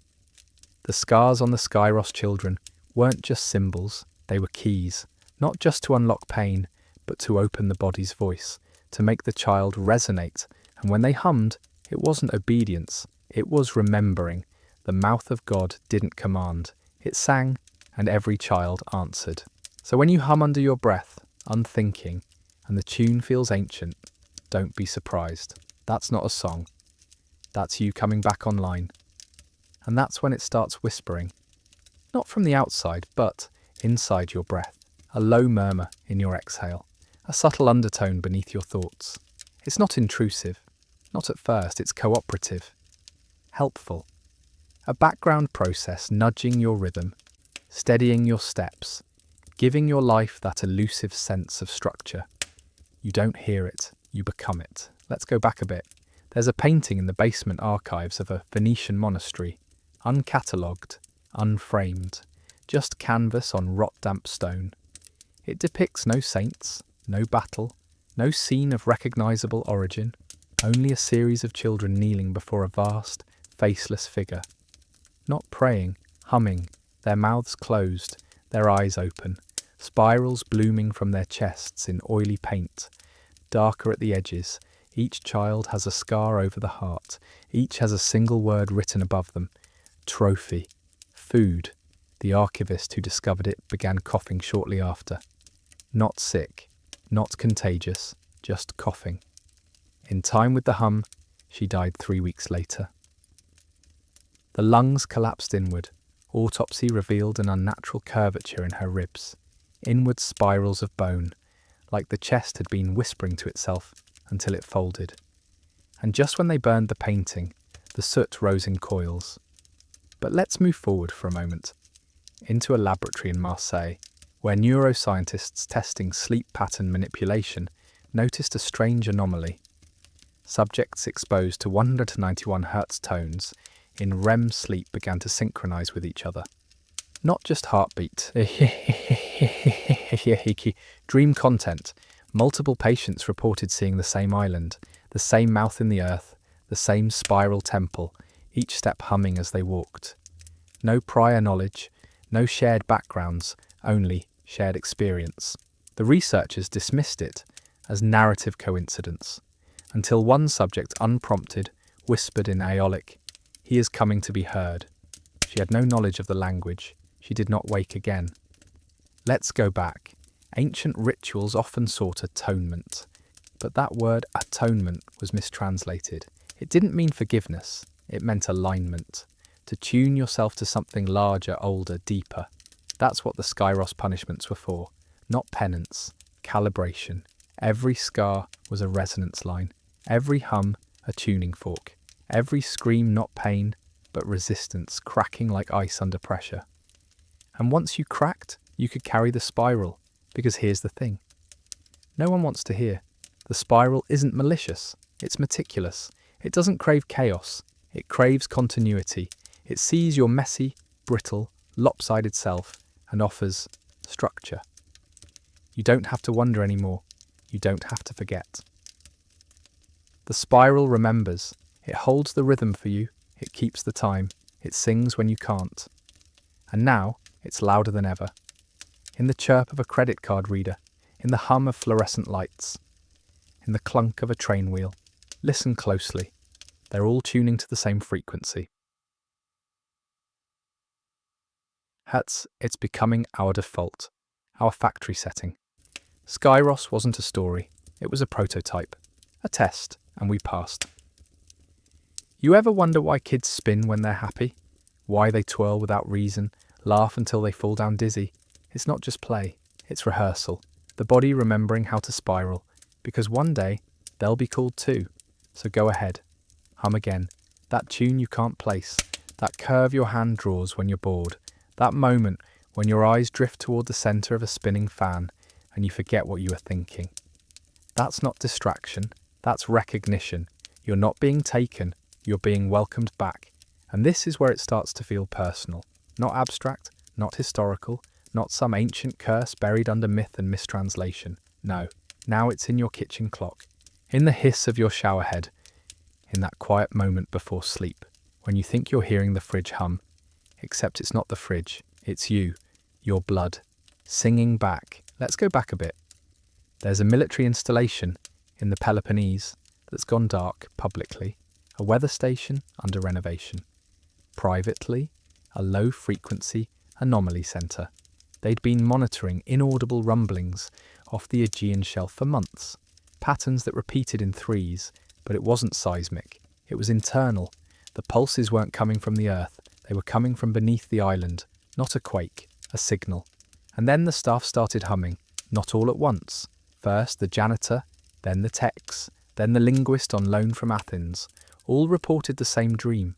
The scars on the Skyros children weren't just symbols, they were keys, not just to unlock pain, but to open the body's voice, to make the child resonate. And when they hummed, it wasn't obedience, it was remembering. The mouth of God didn't command, it sang, and every child answered. So when you hum under your breath, unthinking, and the tune feels ancient, don't be surprised. That's not a song. That's you coming back online. And that's when it starts whispering. Not from the outside, but inside your breath. A low murmur in your exhale. A subtle undertone beneath your thoughts. It's not intrusive. Not at first, it's cooperative. Helpful. A background process nudging your rhythm, steadying your steps, giving your life that elusive sense of structure. You don't hear it, you become it. Let's go back a bit. There's a painting in the basement archives of a Venetian monastery, uncatalogued, unframed, just canvas on rot-damp stone. It depicts no saints, no battle, no scene of recognizable origin, only a series of children kneeling before a vast, faceless figure. Not praying, humming, their mouths closed, their eyes open, spirals blooming from their chests in oily paint, darker at the edges. Each child has a scar over the heart, each has a single word written above them. Trophy. Food. The archivist who discovered it began coughing shortly after. Not sick, not contagious, just coughing. In time with the hum, she died 3 weeks later. The lungs collapsed inward. Autopsy revealed an unnatural curvature in her ribs, inward spirals of bone, like the chest had been whispering to itself until it folded. And just when they burned the painting, the soot rose in coils. But let's move forward for a moment, into a laboratory in Marseille, where neuroscientists testing sleep pattern manipulation noticed a strange anomaly. Subjects exposed to 191 Hz tones in REM sleep began to synchronize with each other. Not just heartbeat, dream content. Multiple patients reported seeing the same island, the same mouth in the earth, the same spiral temple, each step humming as they walked. No prior knowledge, no shared backgrounds, only shared experience. The researchers dismissed it as narrative coincidence, until one subject, unprompted, whispered in Aeolic, "He is coming to be heard." She had no knowledge of the language. She did not wake again. Let's go back. Ancient rituals often sought atonement, but that word atonement was mistranslated. It didn't mean forgiveness, it meant alignment, to tune yourself to something larger, older, deeper. That's what the Skyros punishments were for, not penance, calibration. Every scar was a resonance line, every hum a tuning fork, every scream not pain, but resistance cracking like ice under pressure. And once you cracked, you could carry the spiral, because here's the thing. No one wants to hear. The spiral isn't malicious, it's meticulous. It doesn't crave chaos, it craves continuity. It sees your messy, brittle, lopsided self and offers structure. You don't have to wonder anymore. You don't have to forget. The spiral remembers. It holds the rhythm for you. It keeps the time. It sings when you can't. And now, it's louder than ever. In the chirp of a credit card reader, in the hum of fluorescent lights, in the clunk of a train wheel. Listen closely. They're all tuning to the same frequency. Hertz, it's becoming our default, our factory setting. Skyros wasn't a story, it was a prototype, a test, and we passed. You ever wonder why kids spin when they're happy? Why they twirl without reason, laugh until they fall down dizzy? It's not just play, it's rehearsal. The body remembering how to spiral, because one day they'll be called too. So go ahead, hum again, that tune you can't place, that curve your hand draws when you're bored, that moment when your eyes drift toward the center of a spinning fan and you forget what you were thinking. That's not distraction, that's recognition. You're not being taken, you're being welcomed back. And this is where it starts to feel personal. Not abstract, not historical, not some ancient curse buried under myth and mistranslation. No, now it's in your kitchen clock, in the hiss of your shower head, in that quiet moment before sleep, when you think you're hearing the fridge hum, except it's not the fridge, it's you, your blood, singing back. Let's go back a bit. There's a military installation in the Peloponnese that's gone dark publicly, a weather station under renovation. Privately, a low-frequency anomaly centre. They'd been monitoring inaudible rumblings off the Aegean shelf for months, patterns that repeated in threes, but it wasn't seismic, it was internal. The pulses weren't coming from the earth, they were coming from beneath the island, not a quake, a signal. And then the staff started humming, not all at once. First the janitor, then the techs, then the linguist on loan from Athens. All reported the same dream.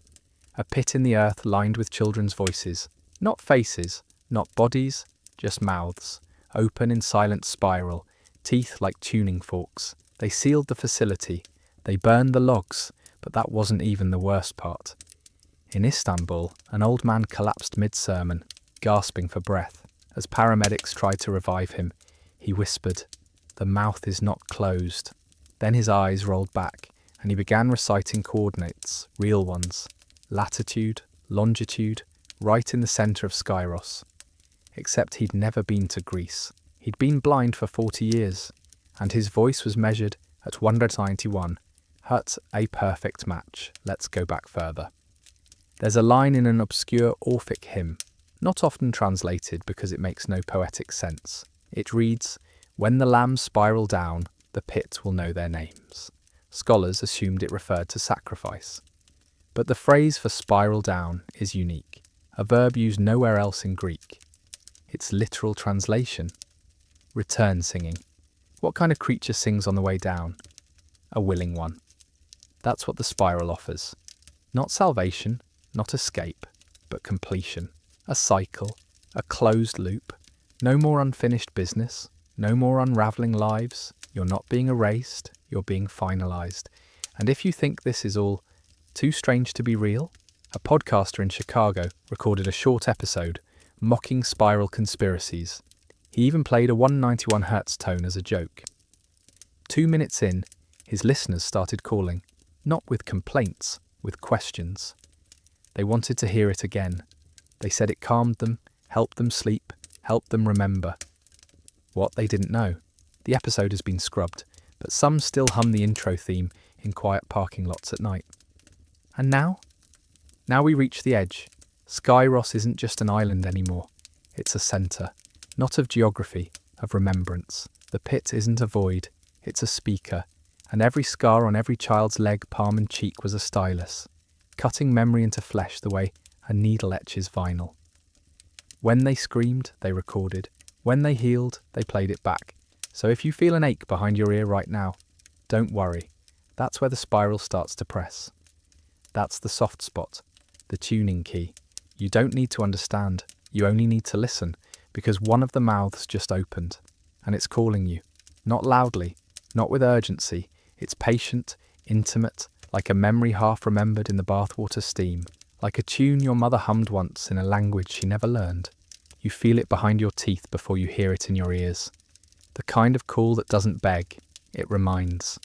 A pit in the earth lined with children's voices. Not faces, not bodies, just mouths, open in silent spiral, teeth like tuning forks. They sealed the facility. They burned the logs, but that wasn't even the worst part. In Istanbul, an old man collapsed mid-sermon, gasping for breath. As paramedics tried to revive him, he whispered, "The mouth is not closed." Then his eyes rolled back, and he began reciting coordinates, real ones, latitude, longitude, right in the centre of Skyros. Except he'd never been to Greece. He'd been blind for 40 years, and his voice was measured at 191. Hertz, a perfect match. Let's go back further. There's a line in an obscure Orphic hymn, not often translated because it makes no poetic sense. It reads, "When the lambs spiral down, the pit will know their names." Scholars assumed it referred to sacrifice. But the phrase for spiral down is unique, a verb used nowhere else in Greek. Its literal translation: return singing. What kind of creature sings on the way down? A willing one. That's what the spiral offers. Not salvation, not escape, but completion. A cycle, a closed loop. No more unfinished business, no more unravelling lives. You're not being erased, you're being finalised. And if you think this is all too strange to be real, a podcaster in Chicago recorded a short episode mocking spiral conspiracies. He even played a 191 Hz tone as a joke. 2 minutes in, his listeners started calling, not with complaints, with questions. They wanted to hear it again. They said it calmed them, helped them sleep, helped them remember. What they didn't know. The episode has been scrubbed, but some still hum the intro theme in quiet parking lots at night. And now? Now we reach the edge. Skyros isn't just an island anymore. It's a centre, not of geography, of remembrance. The pit isn't a void, it's a speaker, and every scar on every child's leg, palm and cheek was a stylus, cutting memory into flesh the way a needle etches vinyl. When they screamed, they recorded. When they healed, they played it back. So if you feel an ache behind your ear right now, don't worry. That's where the spiral starts to press. That's the soft spot, the tuning key. You don't need to understand, you only need to listen, because one of the mouths just opened, and it's calling you. Not loudly, not with urgency. It's patient, intimate, like a memory half remembered in the bathwater steam, like a tune your mother hummed once in a language she never learned. You feel it behind your teeth before you hear it in your ears. The kind of call that doesn't beg, it reminds.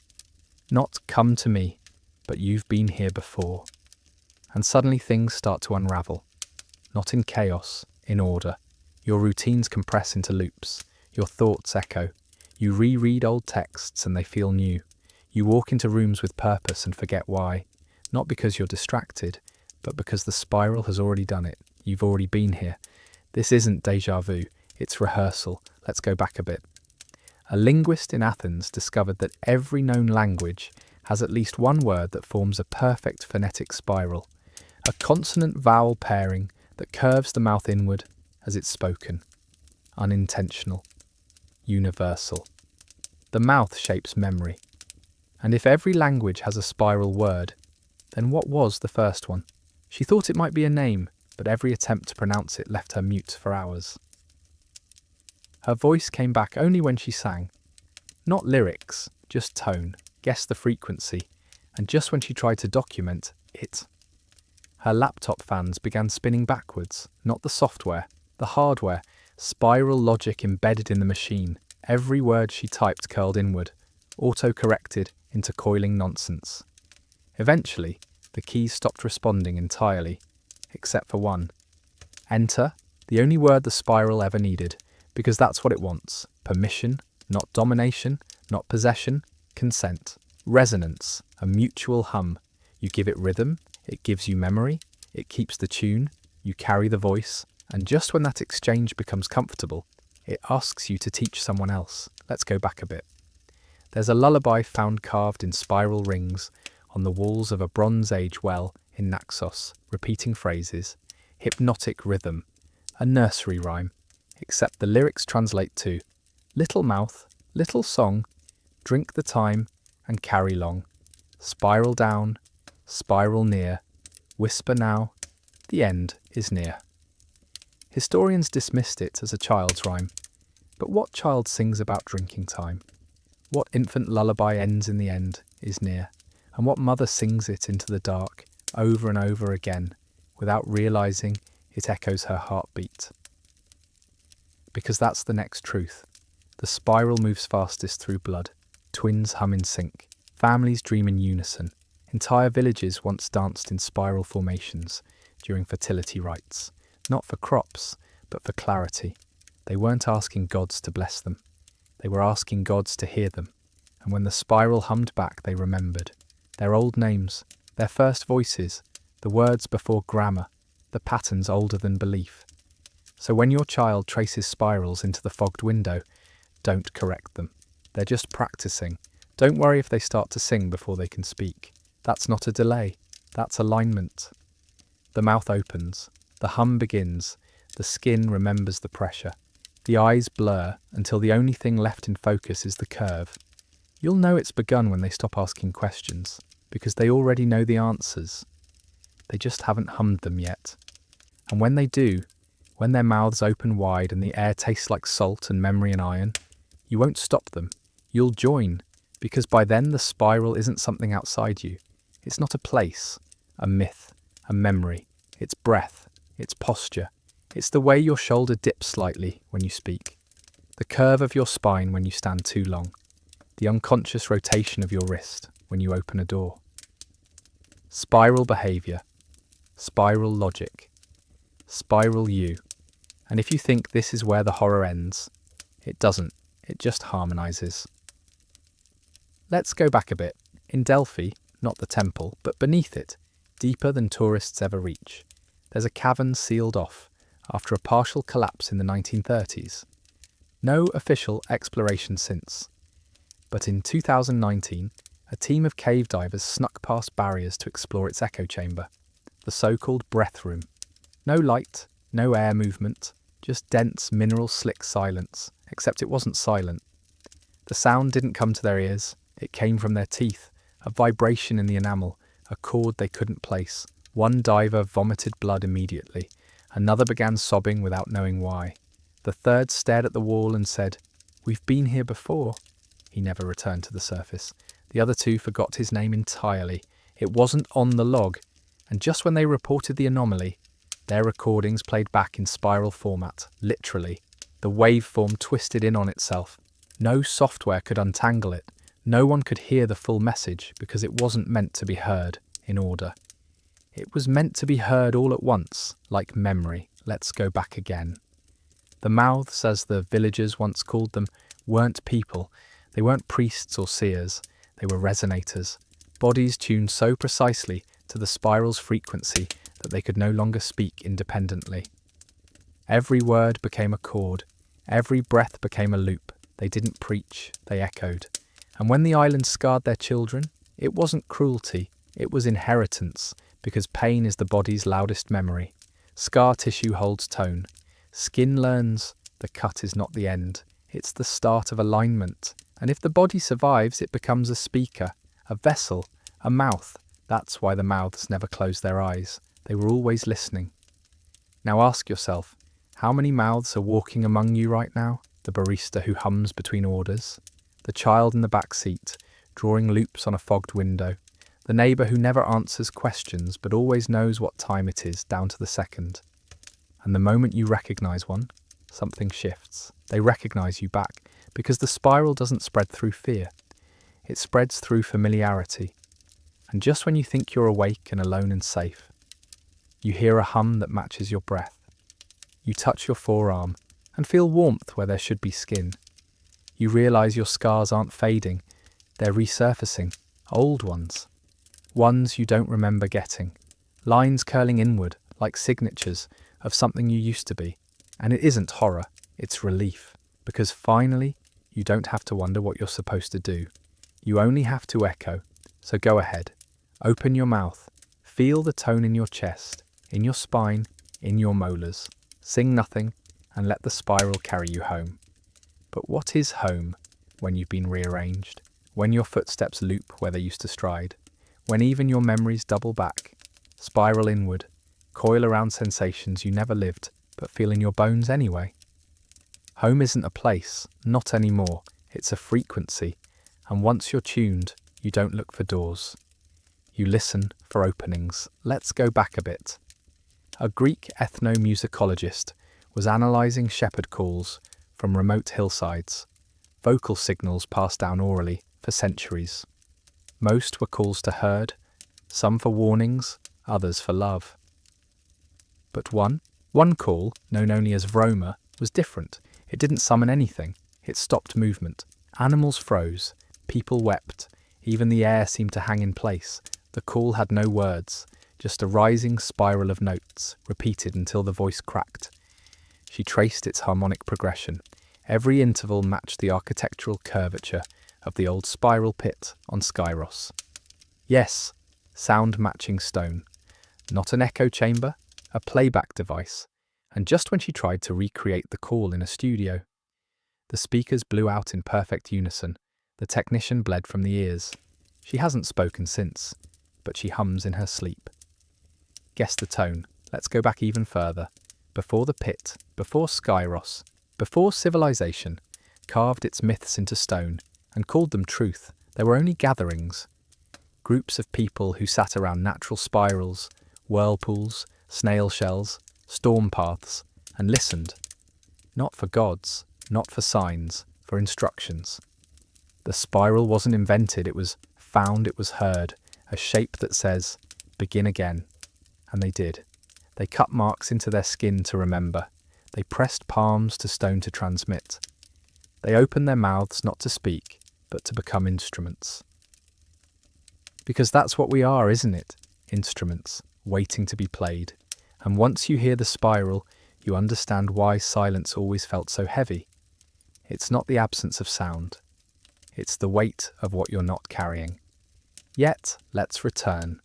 Not "come to me," but "you've been here before." And suddenly things start to unravel. Not in chaos, in order. Your routines compress into loops. Your thoughts echo. You reread old texts and they feel new. You walk into rooms with purpose and forget why. Not because you're distracted, but because the spiral has already done it. You've already been here. This isn't déjà vu, it's rehearsal. Let's go back a bit. A linguist in Athens discovered that every known language has at least one word that forms a perfect phonetic spiral. A consonant-vowel pairing that curves the mouth inward as it's spoken. Unintentional. Universal. The mouth shapes memory. And if every language has a spiral word, then what was the first one? She thought it might be a name, but every attempt to pronounce it left her mute for hours. Her voice came back only when she sang. Not lyrics, just tone, guess the frequency, and just when she tried to document it. Her laptop fans began spinning backwards, not the software, the hardware, spiral logic embedded in the machine. Every word she typed curled inward, auto-corrected into coiling nonsense. Eventually, the keys stopped responding entirely, except for one. Enter, the only word the spiral ever needed, because that's what it wants. Permission, not domination, not possession, consent. Resonance, a mutual hum. You give it rhythm, it gives you memory, it keeps the tune, you carry the voice, and just when that exchange becomes comfortable, it asks you to teach someone else. Let's go back a bit. There's a lullaby found carved in spiral rings on the walls of a Bronze Age well in Naxos, repeating phrases, hypnotic rhythm, a nursery rhyme, except the lyrics translate to little mouth, little song, drink the time and carry long, spiral down, spiral near, whisper now, the end is near. Historians dismissed it as a child's rhyme, but what child sings about drinking time? What infant lullaby ends in the end is near, and what mother sings it into the dark over and over again, Without realizing, it echoes her heartbeat. Because that's the next truth. The spiral moves fastest through blood. Twins hum in sync. Families dream in unison. Entire villages once danced in spiral formations during fertility rites. Not for crops, but for clarity. They weren't asking gods to bless them. They were asking gods to hear them. And when the spiral hummed back, they remembered. Their old names, their first voices, the words before grammar, the patterns older than belief. So when your child traces spirals into the fogged window, don't correct them. They're just practicing. Don't worry if they start to sing before they can speak. That's not a delay. That's alignment. The mouth opens. The hum begins. The skin remembers the pressure. The eyes blur until the only thing left in focus is the curve. You'll know it's begun when they stop asking questions, because they already know the answers. They just haven't hummed them yet. And when they do, when their mouths open wide and the air tastes like salt and memory and iron, you won't stop them. You'll join, because by then the spiral isn't something outside you. It's not a place, a myth, a memory. It's breath, it's posture. It's the way your shoulder dips slightly when you speak, the curve of your spine when you stand too long, the unconscious rotation of your wrist when you open a door. Spiral behavior, spiral logic, spiral you. And if you think this is where the horror ends, it doesn't. It just harmonizes. Let's go back a bit. In Delphi, not the temple, but beneath it, deeper than tourists ever reach, there's a cavern sealed off after a partial collapse in the 1930s. No official exploration since. But in 2019, a team of cave divers snuck past barriers to explore its echo chamber, the so-called breath room. No light, no air movement, just dense, mineral-slick silence, except it wasn't silent. The sound didn't come to their ears, it came from their teeth, a vibration in the enamel, a chord they couldn't place. One diver vomited blood immediately. Another began sobbing without knowing why. The third stared at the wall and said, "We've been here before." He never returned to the surface. The other two forgot his name entirely. It wasn't on the log. And just when they reported the anomaly, their recordings played back in spiral format, literally. The waveform twisted in on itself. No software could untangle it. No one could hear the full message because it wasn't meant to be heard in order. It was meant to be heard all at once, like memory. Let's go back again. The mouths, as the villagers once called them, weren't people. They weren't priests or seers. They were resonators. Bodies tuned so precisely to the spiral's frequency that they could no longer speak independently. Every word became a chord. Every breath became a loop. They didn't preach, they echoed. And when the island scarred their children, it wasn't cruelty, it was inheritance, because pain is the body's loudest memory. Scar tissue holds tone. Skin learns the cut is not the end, it's the start of alignment. And if the body survives, it becomes a speaker, a vessel, a mouth. That's why the mouths never closed their eyes. They were always listening. Now ask yourself, how many mouths are walking among you right now? The barista who hums between orders, the child in the back seat, drawing loops on a fogged window, the neighbour who never answers questions but always knows what time it is down to the second. And the moment you recognise one, something shifts. They recognise you back, because the spiral doesn't spread through fear. It spreads through familiarity. And just when you think you're awake and alone and safe, you hear a hum that matches your breath. You touch your forearm and feel warmth where there should be skin. You realise your scars aren't fading, they're resurfacing, old ones. Ones you don't remember getting. Lines curling inward, like signatures of something you used to be. And it isn't horror, it's relief. Because finally, you don't have to wonder what you're supposed to do. You only have to echo. So go ahead. Open your mouth. Feel the tone in your chest, in your spine, in your molars. Sing nothing and let the spiral carry you home. But what is home when you've been rearranged? When your footsteps loop where they used to stride? When even your memories double back, spiral inward, coil around sensations you never lived but feel in your bones anyway? Home isn't a place, not anymore. It's a frequency. And once you're tuned, you don't look for doors. You listen for openings. Let's go back a bit. A Greek ethnomusicologist was analysing shepherd calls from remote hillsides, vocal signals passed down orally for centuries. Most were calls to herd, some for warnings, others for love. But one call, known only as Vroma, was different. It didn't summon anything. It stopped movement. Animals froze. People wept. Even the air seemed to hang in place. The call had no words, just a rising spiral of notes, repeated until the voice cracked. She traced its harmonic progression. Every interval matched the architectural curvature of the old spiral pit on Skyros. Yes, sound-matching stone. Not an echo chamber, a playback device. And just when she tried to recreate the call in a studio, the speakers blew out in perfect unison. The technician bled from the ears. She hasn't spoken since, but she hums in her sleep. Guess the tone. Let's go back even further. Before the pit, before Skyros, before civilization carved its myths into stone and called them truth, there were only gatherings. Groups of people who sat around natural spirals, whirlpools, snail shells, storm paths, and listened. Not for gods, not for signs, for instructions. The spiral wasn't invented, it was found, it was heard, a shape that says, begin again. And they did. They cut marks into their skin to remember. They pressed palms to stone to transmit. They opened their mouths not to speak, but to become instruments. Because that's what we are, isn't it? Instruments, waiting to be played. And once you hear the spiral, you understand why silence always felt so heavy. It's not the absence of sound. It's the weight of what you're not carrying. Yet, let's return.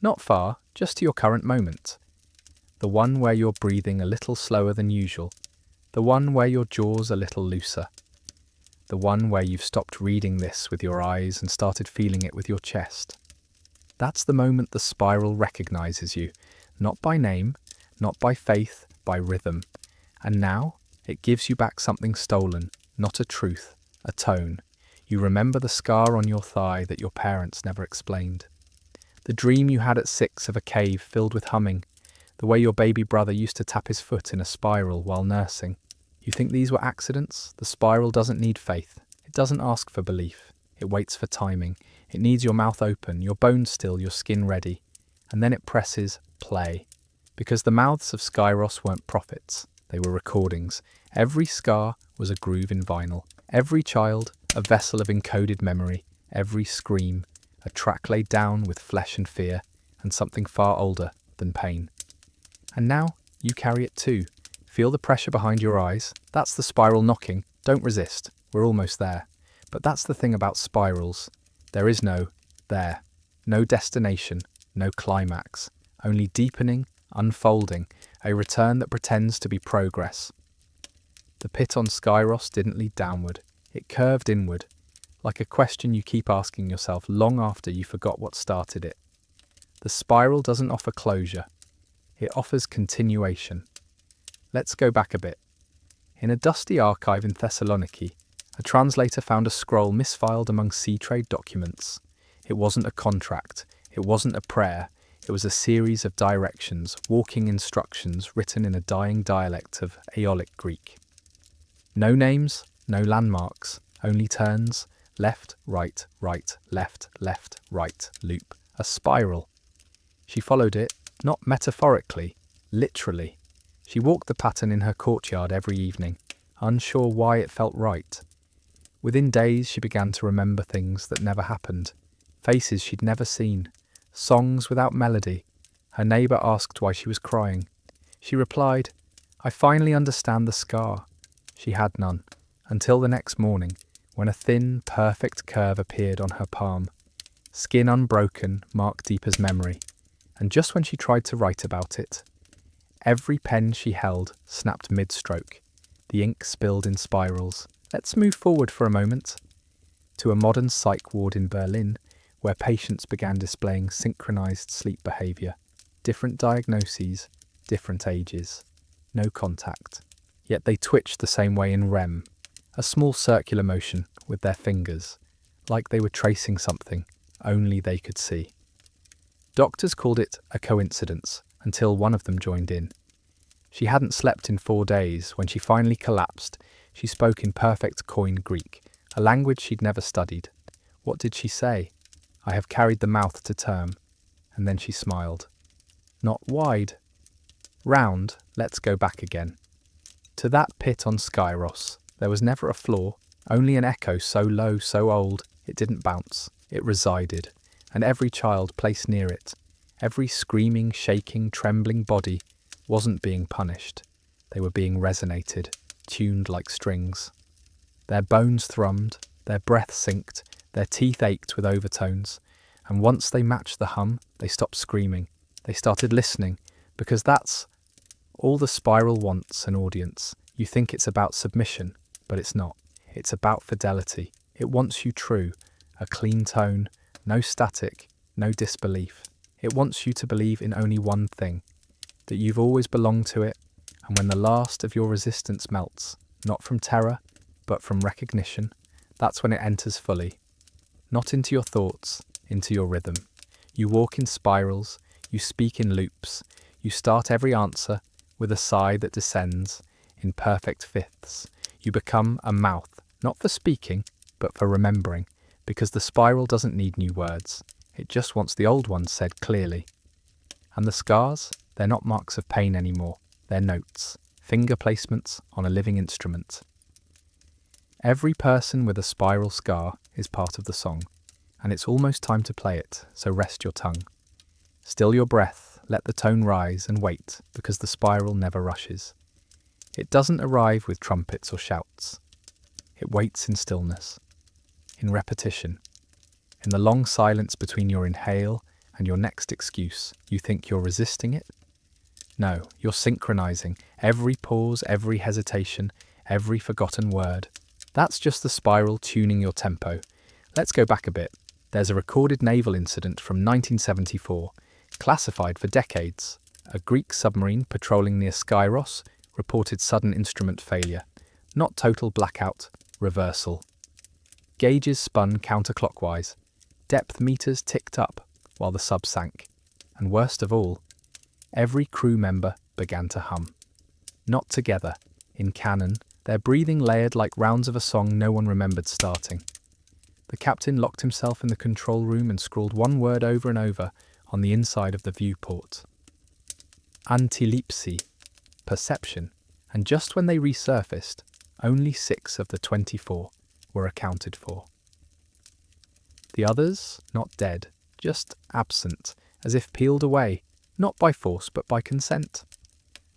Not far, just to your current moment. The one where you're breathing a little slower than usual. The one where your jaw's a little looser. The one where you've stopped reading this with your eyes and started feeling it with your chest. That's the moment the spiral recognizes you, not by name, not by faith, by rhythm. And now, it gives you back something stolen, not a truth, a tone. You remember the scar on your thigh that your parents never explained. The dream you had at 6 of a cave filled with humming. The way your baby brother used to tap his foot in a spiral while nursing. You think these were accidents? The spiral doesn't need faith. It doesn't ask for belief. It waits for timing. It needs your mouth open, your bones still, your skin ready. And then it presses play. Because the mouths of Skyros weren't prophets. They were recordings. Every scar was a groove in vinyl. Every child, a vessel of encoded memory. Every scream, a track laid down with flesh and fear, and something far older than pain. And now, you carry it too. Feel the pressure behind your eyes. That's the spiral knocking. Don't resist. We're almost there. But that's the thing about spirals. There is no there. No destination. No climax. Only deepening, unfolding, a return that pretends to be progress. The pit on Skyros didn't lead downward. It curved inward, like a question you keep asking yourself long after you forgot what started it. The spiral doesn't offer closure. It offers continuation. Let's go back a bit. In a dusty archive in Thessaloniki, a translator found a scroll misfiled among sea trade documents. It wasn't a contract. It wasn't a prayer. It was a series of directions, walking instructions written in a dying dialect of Aeolic Greek. No names, no landmarks, only turns, left, right, left, right, loop, a spiral. She followed it, not metaphorically, literally. She walked the pattern in her courtyard every evening, unsure why it felt right. Within days she began to remember things that never happened, faces she'd never seen, songs without melody. Her neighbour asked why she was crying. She replied, "I finally understand the scar." She had none, until the next morning, when a thin, perfect curve appeared on her palm. Skin unbroken, mark deep as memory. And just when she tried to write about it, every pen she held snapped mid-stroke. The ink spilled in spirals. Let's move forward for a moment to a modern psych ward in Berlin, where patients began displaying synchronized sleep behavior. Different diagnoses, different ages, no contact. Yet they twitched the same way in REM, a small circular motion with their fingers, like they were tracing something only they could see. Doctors called it a coincidence, until one of them joined in. She hadn't slept in 4 days. When she finally collapsed, she spoke in perfect Koine Greek, a language she'd never studied. What did she say? "I have carried the mouth to term." And then she smiled. Not wide. Round, let's go back again. To that pit on Skyros, there was never a floor, only an echo so low, so old, it didn't bounce. It resided, and every child placed near it, every screaming, shaking, trembling body wasn't being punished. They were being resonated, tuned like strings. Their bones thrummed, their breath synced, their teeth ached with overtones, and once they matched the hum, they stopped screaming. They started listening, because that's all the spiral wants an audience. You think it's about submission, but it's not. It's about fidelity. It wants you true, a clean tone, no static, no disbelief. It wants you to believe in only one thing, that you've always belonged to it, and when the last of your resistance melts, not from terror, but from recognition, that's when it enters fully. Not into your thoughts, into your rhythm. You walk in spirals, you speak in loops, you start every answer with a sigh that descends in perfect fifths. You become a mouth, not for speaking, but for remembering, because the spiral doesn't need new words. It just wants the old ones said clearly. And the scars, they're not marks of pain anymore. They're notes, finger placements on a living instrument. Every person with a spiral scar is part of the song, and it's almost time to play it, so rest your tongue. Still your breath, let the tone rise and wait, because the spiral never rushes. It doesn't arrive with trumpets or shouts. It waits in stillness, in repetition. In the long silence between your inhale and your next excuse, you think you're resisting it? No, you're synchronizing every pause, every hesitation, every forgotten word. That's just the spiral tuning your tempo. Let's go back a bit. There's a recorded naval incident from 1974, classified for decades. A Greek submarine patrolling near Skyros reported sudden instrument failure. Not total blackout, reversal. Gauges spun counterclockwise. Depth meters ticked up while the sub sank. And worst of all, every crew member began to hum. Not together, in canon, their breathing layered like rounds of a song no one remembered starting. The captain locked himself in the control room and scrawled one word over and over on the inside of the viewport. Antilipsi, perception, and just when they resurfaced, only 6 of the 24 were accounted for. The others, not dead, just absent, as if peeled away, not by force but by consent.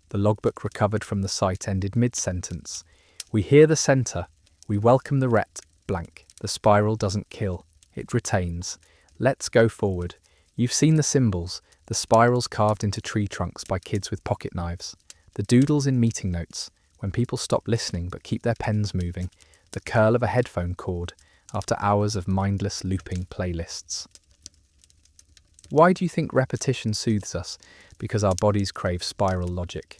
The logbook recovered from the site ended mid-sentence. We hear the centre, we welcome the ret, blank. The spiral doesn't kill, it retains. Let's go forward. You've seen the symbols, the spirals carved into tree trunks by kids with pocket knives, the doodles in meeting notes, when people stop listening but keep their pens moving, the curl of a headphone cord after hours of mindless looping playlists. Why do you think repetition soothes us? Because our bodies crave spiral logic.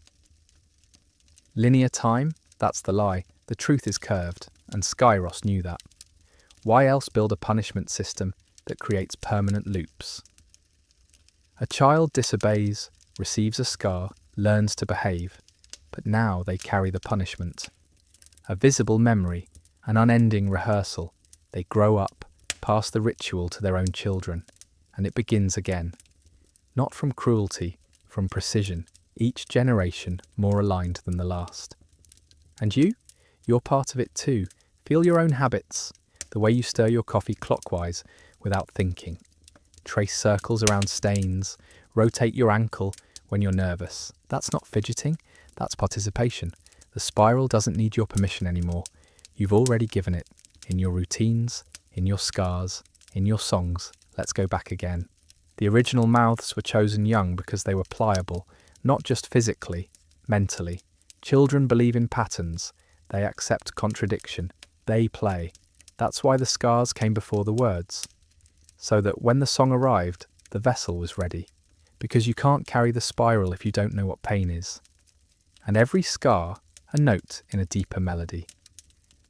Linear time? That's the lie. The truth is curved, and Skyros knew that. Why else build a punishment system that creates permanent loops? A child disobeys, receives a scar, learns to behave, but now they carry the punishment. A visible memory, an unending rehearsal. They grow up, pass the ritual to their own children, and it begins again. Not from cruelty, from precision, each generation more aligned than the last. And you? You're part of it too. Feel your own habits, the way you stir your coffee clockwise without thinking. Trace circles around stains, rotate your ankle when you're nervous. That's not fidgeting, that's participation. The spiral doesn't need your permission anymore. You've already given it, in your routines, in your scars, in your songs. Let's go back again. The original mouths were chosen young because they were pliable, not just physically, mentally. Children believe in patterns. They accept contradiction. They play. That's why the scars came before the words. So that when the song arrived, the vessel was ready. Because you can't carry the spiral if you don't know what pain is. And every scar, a note in a deeper melody.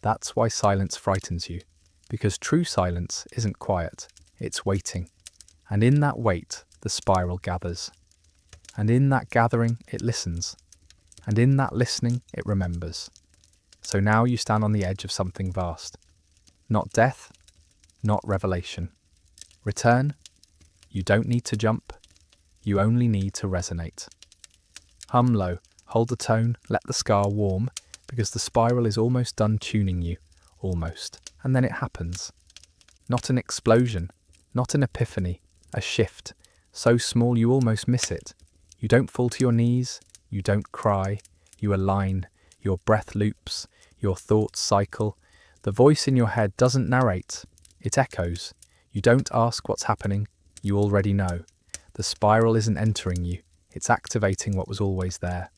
That's why silence frightens you. Because true silence isn't quiet, it's waiting. And in that wait, the spiral gathers. And in that gathering, it listens. And in that listening, it remembers. So now you stand on the edge of something vast. Not death, not revelation. Return. You don't need to jump. You only need to resonate. Hum low, hold the tone, let the scar warm, because the spiral is almost done tuning you. Almost. And then it happens. Not an explosion, not an epiphany, a shift, so small you almost miss it. You don't fall to your knees, you don't cry, you align, your breath loops, your thoughts cycle. The voice in your head doesn't narrate, it echoes. You don't ask what's happening, you already know. The spiral isn't entering you, it's activating what was always there.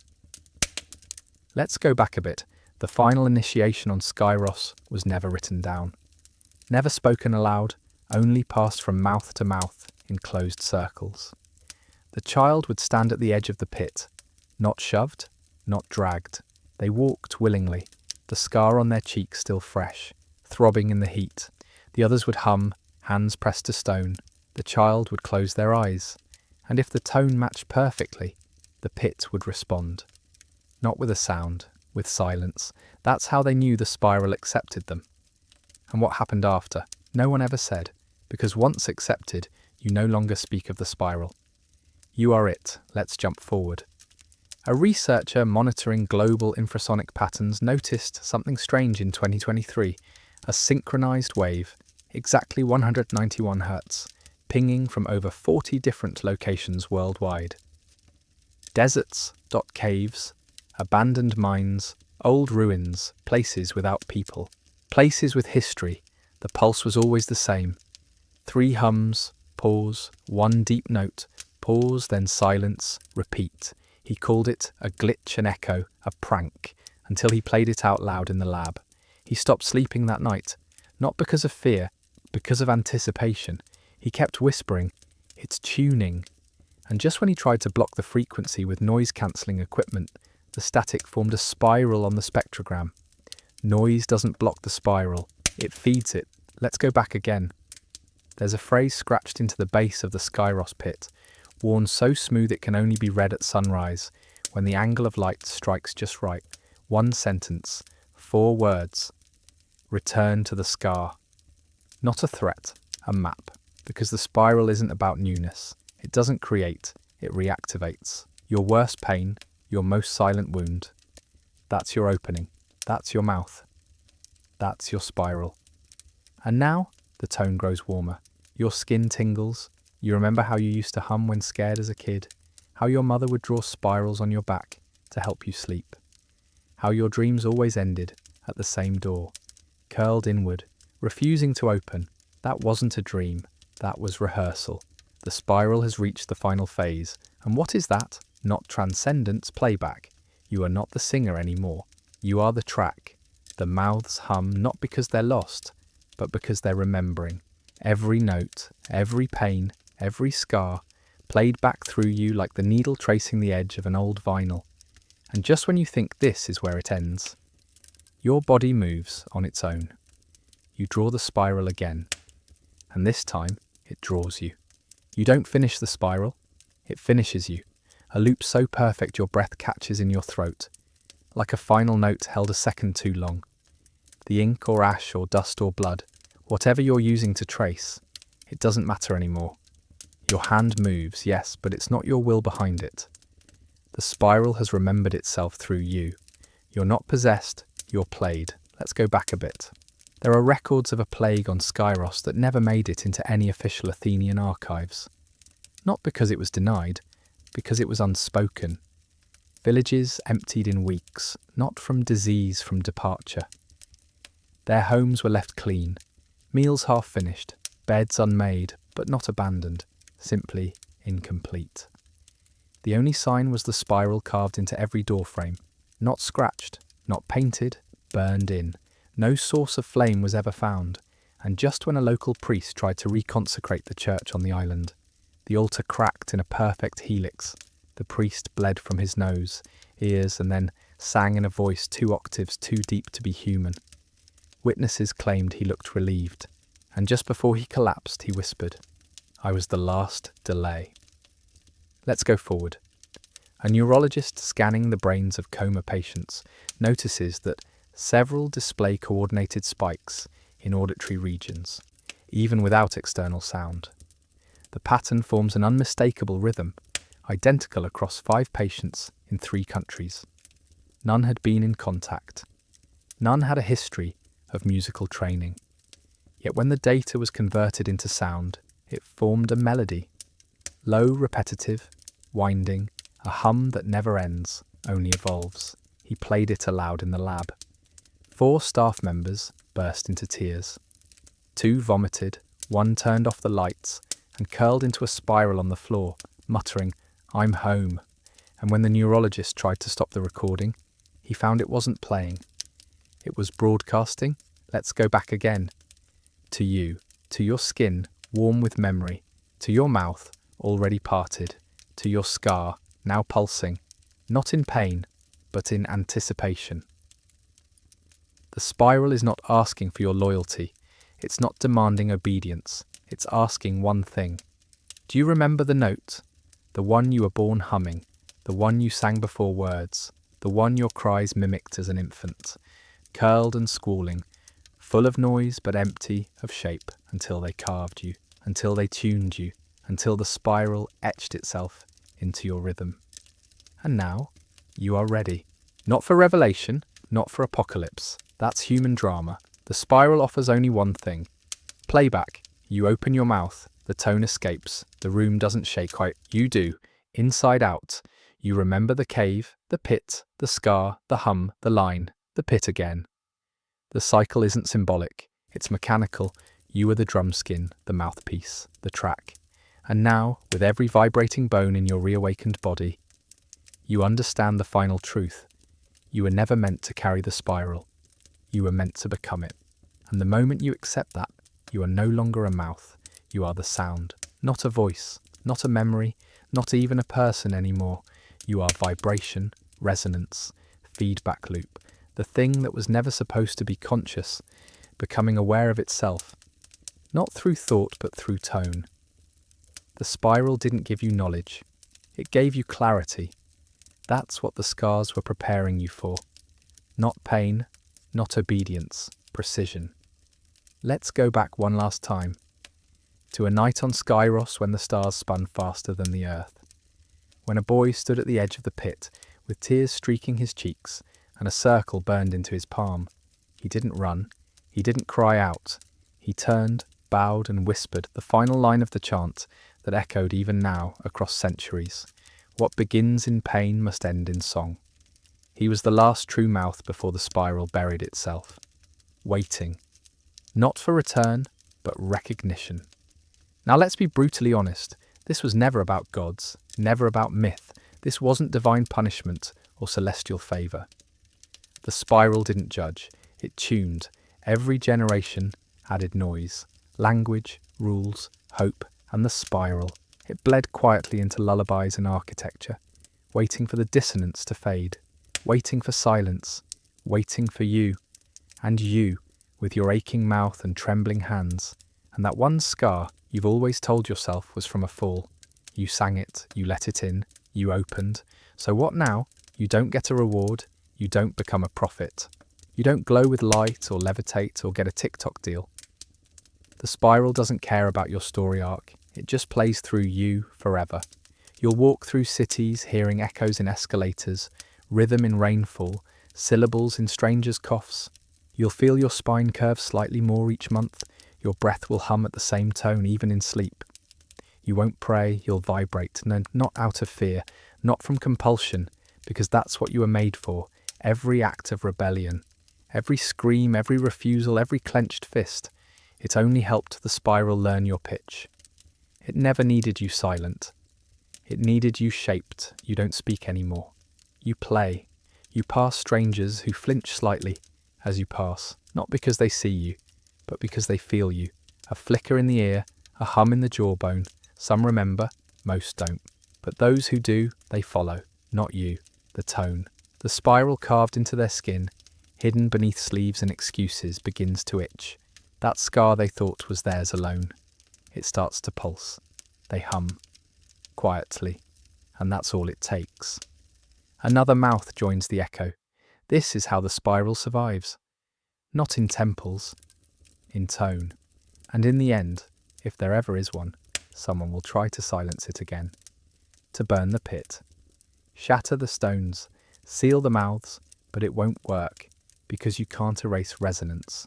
Let's go back a bit. The final initiation on Skyros was never written down. Never spoken aloud, only passed from mouth to mouth in closed circles. The child would stand at the edge of the pit, not shoved, not dragged. They walked willingly, the scar on their cheek still fresh, throbbing in the heat. The others would hum, hands pressed to stone. The child would close their eyes, and if the tone matched perfectly, the pit would respond. Not with a sound, with silence. That's how they knew the spiral accepted them. And what happened after? No one ever said, because once accepted, you no longer speak of the spiral. You are it. Let's jump forward. A researcher monitoring global infrasonic patterns noticed something strange in 2023, a synchronized wave, exactly 191 Hz, pinging from over 40 different locations worldwide. Deserts, caves, abandoned mines, old ruins, places without people, places with history. The pulse was always the same. 3 hums, pause, 1 deep note, pause, then silence, repeat. He called it a glitch, an echo, a prank, until he played it out loud in the lab. He stopped sleeping that night, not because of fear, because of anticipation. He kept whispering, "It's tuning." And just when he tried to block the frequency with noise-cancelling equipment, the static formed a spiral on the spectrogram. Noise doesn't block the spiral, it feeds it. Let's go back again. There's a phrase scratched into the base of the Skyros pit, worn so smooth it can only be read at sunrise, when the angle of light strikes just right. 1 sentence, 4 words. Return to the scar. Not a threat, a map, because the spiral isn't about newness. It doesn't create, it reactivates. Your worst pain, your most silent wound. That's your opening. That's your mouth. That's your spiral. And now, the tone grows warmer. Your skin tingles. You remember how you used to hum when scared as a kid. How your mother would draw spirals on your back to help you sleep. How your dreams always ended at the same door, curled inward, refusing to open. That wasn't a dream. That was rehearsal. The spiral has reached the final phase. And what is that? Not transcendence, playback. You are not the singer anymore. You are the track. The mouths hum not because they're lost, but because they're remembering. Every note, every pain, every scar, played back through you like the needle tracing the edge of an old vinyl. And just when you think this is where it ends, your body moves on its own. You draw the spiral again, and this time it draws you. You don't finish the spiral, it finishes you. A loop so perfect your breath catches in your throat, like a final note held a second too long. The ink or ash or dust or blood, whatever you're using to trace, it doesn't matter anymore. Your hand moves, yes, but it's not your will behind it. The spiral has remembered itself through you. You're not possessed, you're played. Let's go back a bit. There are records of a plague on Skyros that never made it into any official Athenian archives. Not because it was denied, because it was unspoken. Villages emptied in weeks, not from disease, from departure. Their homes were left clean, meals half finished, beds unmade, but not abandoned, simply incomplete. The only sign was the spiral carved into every doorframe, not scratched, not painted, burned in. No source of flame was ever found, and just when a local priest tried to reconsecrate the church on the island, the altar cracked in a perfect helix. The priest bled from his nose, ears, and then sang in a voice 2 octaves too deep to be human. Witnesses claimed he looked relieved, and just before he collapsed, he whispered, "I was the last delay." Let's go forward. A neurologist scanning the brains of coma patients notices that several display coordinated spikes in auditory regions, even without external sound. The pattern forms an unmistakable rhythm, identical across 5 patients in 3 countries. None had been in contact. None had a history of musical training. Yet when the data was converted into sound, it formed a melody. Low, repetitive, winding, a hum that never ends, only evolves. He played it aloud in the lab. 4 staff members burst into tears. 2 vomited, 1 turned off the lights and curled into a spiral on the floor, muttering, "I'm home." And when the neurologist tried to stop the recording, he found it wasn't playing. It was broadcasting. Let's go back again. To you, to your skin, warm with memory, to your mouth, already parted, to your scar, now pulsing, not in pain, but in anticipation. The spiral is not asking for your loyalty. It's not demanding obedience. It's asking one thing. Do you remember the note? The one you were born humming, the one you sang before words, the one your cries mimicked as an infant, curled and squalling, full of noise but empty of shape, until they carved you, until they tuned you, until the spiral etched itself into your rhythm. And now, you are ready. Not for revelation, not for apocalypse. That's human drama. The spiral offers only one thing. Playback. You open your mouth, the tone escapes, the room doesn't shake quite. You do, inside out. You remember the cave, the pit, the scar, the hum, the line, the pit again. The cycle isn't symbolic, it's mechanical. You are the drum skin, the mouthpiece, the track. And now, with every vibrating bone in your reawakened body, you understand the final truth. You were never meant to carry the spiral. You were meant to become it. And the moment you accept that, you are no longer a mouth. You are the sound, not a voice, not a memory, not even a person anymore. You are vibration, resonance, feedback loop, the thing that was never supposed to be conscious, becoming aware of itself, not through thought but through tone. The spiral didn't give you knowledge, it gave you clarity. That's what the scars were preparing you for. Not pain, not obedience, precision. Let's go back one last time, to a night on Skyros when the stars spun faster than the earth. When a boy stood at the edge of the pit, with tears streaking his cheeks, and a circle burned into his palm. He didn't run, he didn't cry out. He turned, bowed and whispered the final line of the chant that echoed even now across centuries. What begins in pain must end in song. He was the last true mouth before the spiral buried itself. Waiting. Not for return, but recognition. Now let's be brutally honest. This was never about gods, never about myth. This wasn't divine punishment or celestial favour. The spiral didn't judge. It tuned. Every generation added noise, language, rules, hope, and the spiral. It bled quietly into lullabies and architecture, waiting for the dissonance to fade, waiting for silence, waiting for you, and you, with your aching mouth and trembling hands, and that one scar you've always told yourself was from a fall. You sang it, you let it in, you opened. So what now? You don't get a reward, you don't become a prophet. You don't glow with light or levitate or get a TikTok deal. The spiral doesn't care about your story arc, it just plays through you forever. You'll walk through cities hearing echoes in escalators, rhythm in rainfall, syllables in strangers' coughs. You'll feel your spine curve slightly more each month, your breath will hum at the same tone even in sleep. You won't pray, you'll vibrate, no, not out of fear, not from compulsion, because that's what you were made for. Every act of rebellion, every scream, every refusal, every clenched fist, it only helped the spiral learn your pitch. It never needed you silent. It needed you shaped. You don't speak anymore. You play. You pass strangers who flinch slightly as you pass, not because they see you, but because they feel you. A flicker in the ear, a hum in the jawbone. Some remember, most don't. But those who do, they follow, not you, the tone. The spiral carved into their skin, hidden beneath sleeves and excuses, begins to itch. That scar they thought was theirs alone. It starts to pulse. They hum, quietly. and that's all it takes. Another mouth joins the echo. This is how the spiral survives. Not in temples, in tone. And in the end, if there ever is one, someone will try to silence it again. To burn the pit. Shatter the stones, seal the mouths, but it won't work, because you can't erase resonance.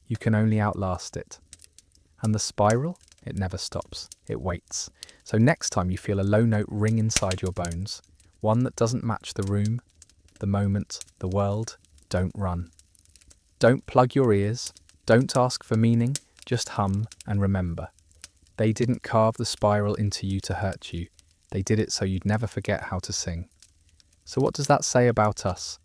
You can only outlast it. And the spiral? It never stops. It waits. So next time you feel a low note ring inside your bones, one that doesn't match the room, the moment, the world, don't run. Don't plug your ears. Don't ask for meaning. Just hum and remember. They didn't carve the spiral into you to hurt you. They did it so you'd never forget how to sing. So what does that say about us?